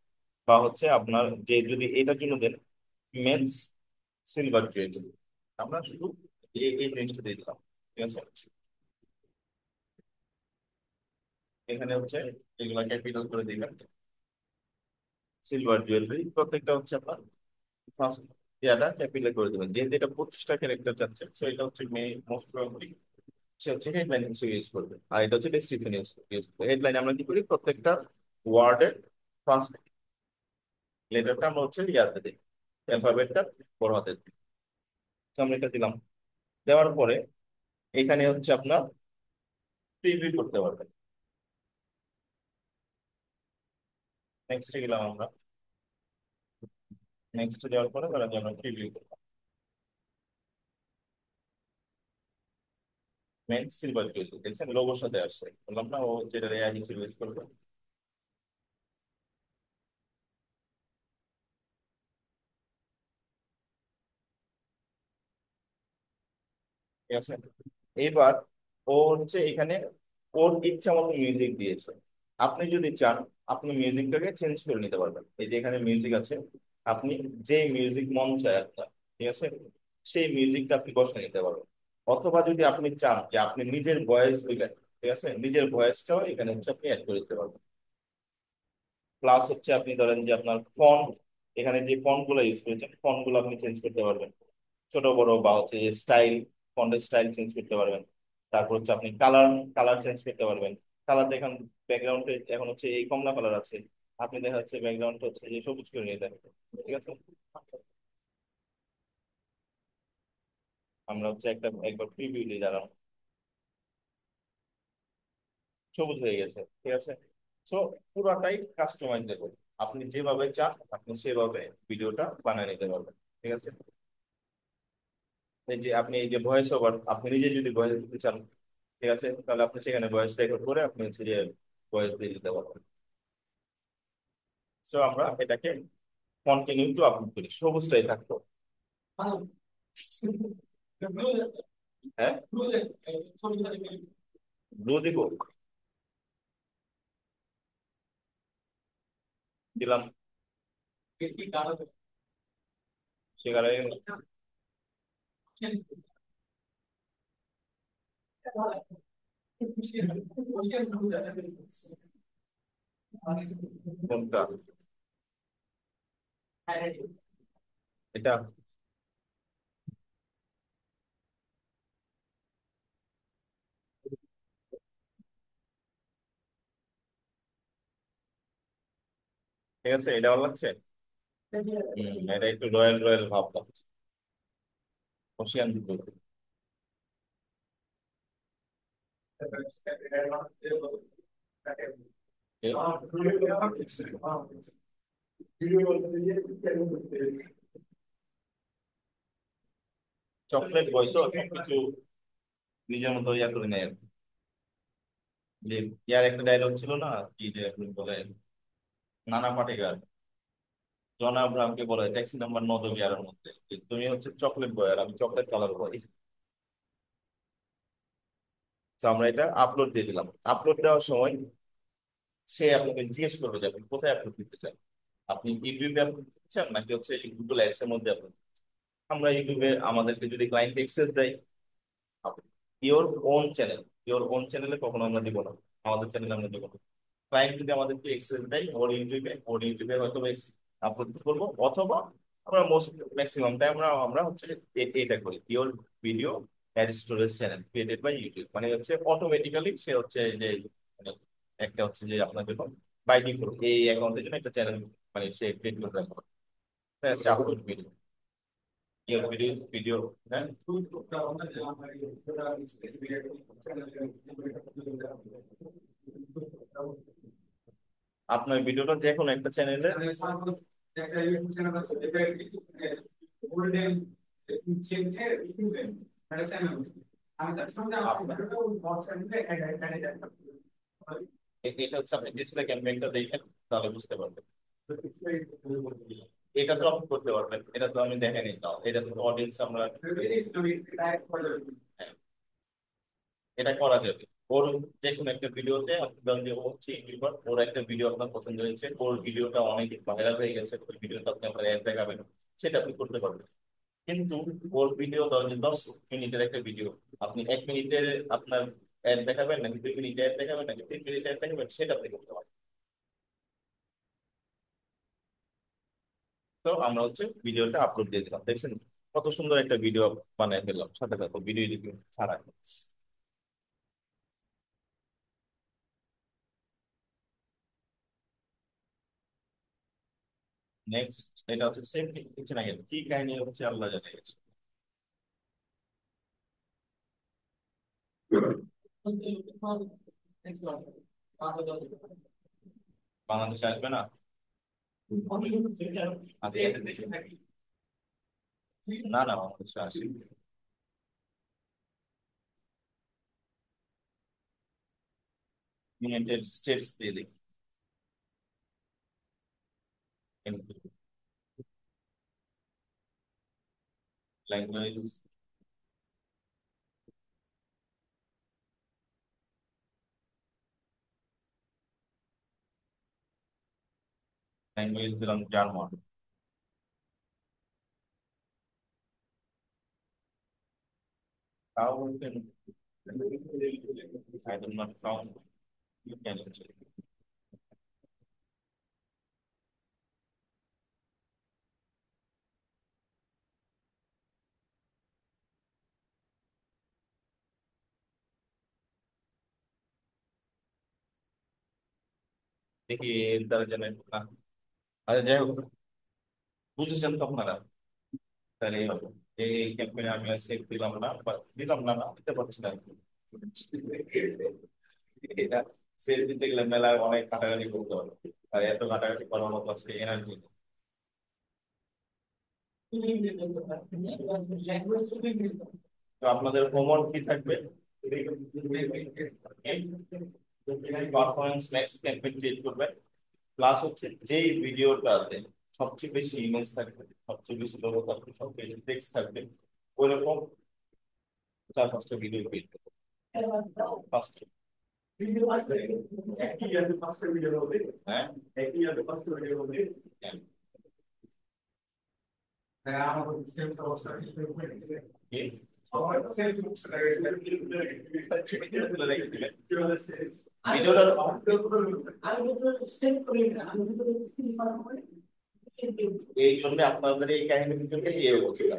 বা হচ্ছে আপনার যে যদি এটার জন্য দেন মেন্স সিলভার জুয়েলারি, আমরা শুধু এই জিনিসটা দিয়ে দিলাম, ঠিক আছে? এখানে হচ্ছে এগুলা ক্যাপিটাল করে দিবেন, সিলভার জুয়েলারি প্রত্যেকটা হচ্ছে আপনার ফার্স্ট ইয়াটা ক্যাপিটাল করে দেবেন, যেহেতু এটা 25টা ক্যারেক্টার যাচ্ছে, সো এটা হচ্ছে মোস্ট প্রবাবলি সে হচ্ছে হেডলাইন হিসেবে ইউজ করবে, আর এটা হচ্ছে ডেসক্রিপশন ইউজ করবে। হেডলাইন আমরা কি করি, প্রত্যেকটা ওয়ার্ডের ফার্স্ট লেটারটা আমরা হচ্ছে ইয়াতে দিই, অ্যালফাবেটটা বড় হাতে দিই। তো আমরা এটা দিলাম, দেওয়ার পরে এখানে হচ্ছে আপনার প্রিভিউ করতে পারবেন। নেক্সটে গেলাম আমরা, নেক্সটে যাওয়ার পরে তারা যেন প্রিভিউ করলাম মেন সিলভার জুয়েলারি, দেখছেন লোগোর সাথে আসছে, বললাম না ও যেটা এআই হিসেবে ইউজ করবে। ঠিক আছে, এইবার ও হচ্ছে এখানে ওর ইচ্ছা মতো মিউজিক দিয়েছে। আপনি যদি চান আপনি মিউজিকটাকে চেঞ্জ করে নিতে পারবেন, এই যে এখানে মিউজিক আছে, আপনি যে মিউজিক মন চায় আপনার, ঠিক আছে, সেই মিউজিকটা আপনি বসে নিতে পারবেন। অথবা যদি আপনি চান যে আপনি নিজের ভয়েস দিবেন, ঠিক আছে, নিজের ভয়েসটাও এখানে হচ্ছে আপনি অ্যাড করে দিতে পারবেন। প্লাস হচ্ছে আপনি ধরেন যে আপনার ফন্ট, এখানে যে ফন্ট গুলো ইউজ করেছেন ফন্ট গুলো আপনি চেঞ্জ করতে পারবেন, ছোট বড়, বা হচ্ছে যে স্টাইল, ফন্টের স্টাইল চেঞ্জ করতে পারবেন। তারপর হচ্ছে আপনি কালার, কালার চেঞ্জ করতে পারবেন। কালার দেখেন ব্যাকগ্রাউন্ডে এখন হচ্ছে এই কমলা কালার আছে, আপনি দেখা যাচ্ছে ব্যাকগ্রাউন্ডটা হচ্ছে যে সবুজ করে নিয়ে দেন, ঠিক আছে? আমরা হচ্ছে একবার প্রিভিউ দিয়ে দাঁড়ানো, সবুজ হয়ে গেছে, ঠিক আছে? সো পুরাটাই কাস্টমাইজেবল, আপনি যেভাবে চান আপনি সেভাবে ভিডিওটা বানিয়ে নিতে পারবেন, ঠিক আছে? এই যে আপনি এই যে ভয়েস ওভার, আপনি নিজে যদি ভয়েস দিতে চান, ঠিক আছে, তাহলে আপনি সেখানে ভয়েস রেকর্ড করে আপনি হচ্ছে যে ভয়েস দিয়ে দিতে পারবেন। সো আমরা এটাকে কন্টিনিউ টু আপলোড করি, সবুজটাই থাকতো। হ্যাঁ, ব্লু দিব, দিলাম, সেখানে কোনটা, এটা? ঠিক আছে, এটা ভালো লাগছে। এটা একটু রয়্যাল রয়্যাল ভাব লাগছে, ওশিয়ান ব্লু। চকলেট বই তো সবকিছু নিজের মতো ইয়া করে নেয় আর কি। যে ইয়ার একটা ডায়লগ ছিল না, কি যে আপনি বলে, নানা পাটেকার জন আব্রাহামকে বলে ট্যাক্সি নাম্বার 9 ইয়ারের মধ্যে যে, তুমি হচ্ছে চকলেট বয় আর আমি চকলেট কালার বয়। তো আমরা এটা আপলোড দিয়ে দিলাম, আপলোড দেওয়ার সময় সে আপনাকে জিজ্ঞেস করবে যে আপনি কোথায় আপলোড দিতে চান, আপনি ইউটিউবে আপলোড দিতে চান নাকি হচ্ছে গুগল অ্যাডস এর মধ্যে আপলোড। আমরা ইউটিউবে আমাদেরকে যদি ক্লায়েন্ট অ্যাক্সেস দেয়, your own channel, your own চ্যানেলে কখনো আমরা দিব না, আমাদের চ্যানেলে আমরা দেবো। ক্লায়েন্ট যদি আমাদেরকে এক্সেস দেয় ওর ইউটিউবে হয়তো আপলোড করবো, অথবা আমরা মোস্ট ম্যাক্সিমাম টাইম আমরা আমরা হচ্ছে এটা করি, pure video ad storage channel created by YouTube, মানে হচ্ছে অটোমেটিক্যালি সে হচ্ছে যে মানে একটা হচ্ছে যে আপনার দেখুন বাই ডিফল্ট এই অ্যাকাউন্টের জন্য একটা চ্যানেল মানে সে ক্রিয়েট করে রাখবে, upload video pure video video. হ্যাঁ, আপনার ভিডিওটা যে কোনো একটা চ্যানেলে এটা হচ্ছে আপনি ডিসপ্লে ক্যাম্পেইনটা দেখেন তাহলে বুঝতে পারবেন। এটা তো আপনি করতে পারবেন, এটা তো আমি দেখাই তাও, এটা তো অডিয়েন্স আমরা, হ্যাঁ, এটা করা যাবে। ওর যে কোনো একটা ভিডিওতে আপনি ধরেন যে ও হচ্ছে ইউটিউবার, ওর একটা ভিডিও আপনার পছন্দ হয়েছে, ওর ভিডিওটা অনেক ভাইরাল হয়ে গেছে, ওই ভিডিওতে আপনি আপনার অ্যাড দেখাবেন, সেটা আপনি করতে পারবেন। কিন্তু ওর ভিডিও ধরেন যে 10 মিনিটের একটা ভিডিও, আপনি 1 মিনিটের আপনার অ্যাড দেখাবেন নাকি 2 মিনিট অ্যাড দেখাবেন নাকি 3 মিনিট অ্যাড দেখাবেন, সেটা আপনি করতে পারবেন। তো আমরা হচ্ছে ভিডিওটা আপলোড দিয়ে দিলাম, দেখছেন কত সুন্দর একটা ভিডিও বানিয়ে ফেললাম, সাথে সাথে ভিডিও এডিটিং ছাড়া। নেক্সট এটা হচ্ছে সেম কিচেন আইটেম, কি কাহিনী হচ্ছে আল্লাহ জানে। বাংলাদেশে আসবে না? আচ্ছা, না না, বাংলাদেশে আসবে। ইউনাইটেড স্টেটস দিয়ে দেখি। ল্যাঙ্গুয়েজ, ল্যাঙ্গুয়েজ দিলাম জার্মান। তাও বলছেন I do not count. You can check. দেখি এর দ্বারা যেন না। আচ্ছা যাই হোক, বুঝেছেন তো আপনারা, তাহলে এই হবে। এই ক্যাম্পেইনে আমি আর সেভ দিলাম না, বা দিলাম না, না দিতে পারছি না আর কি। এটা সেভ দিতে গেলে মেলায় অনেক ঘাটাঘাটি করতে হবে, আর এত ঘাটাঘাটি করার মতো আজকে এনার্জি। তো আপনাদের হোমওয়ার্ক কি থাকবে? পারফরমেন্স ম্যাক্স ক্যাম্পেইন ক্রিয়েট করবেন, প্লাস হচ্ছে যেই ভিডিওটাতে সবচেয়ে বেশি ইমেজ থাকবে, সবচেয়ে বেশি লোগো থাকবে, সবচেয়ে বেশি টেক্সট থাকবে, ওইরকম 4-5টা ভিডিও ক্রিয়েট করবেন ফার্স্ট। হ্যাঁ, হ্যাঁ। কি? এই জন্য আপনাদের এই কাহিনীর ভিতরে এই অবস্থা।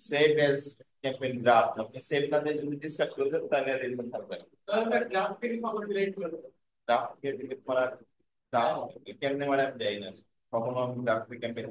সেভ এজ ক্যাম্পেইন গ্রাফ, আপনি সেভ না দিয়ে যদি ডিসকার্ড করে দেন তাহলে আর এরকম থাকবে না। গ্রাফ থেকে ডিলিট করার গ্রাফ কেমনে মানে আমি যাই না, কখনো আমি গ্রাফ থেকে ক্যাম্পেইন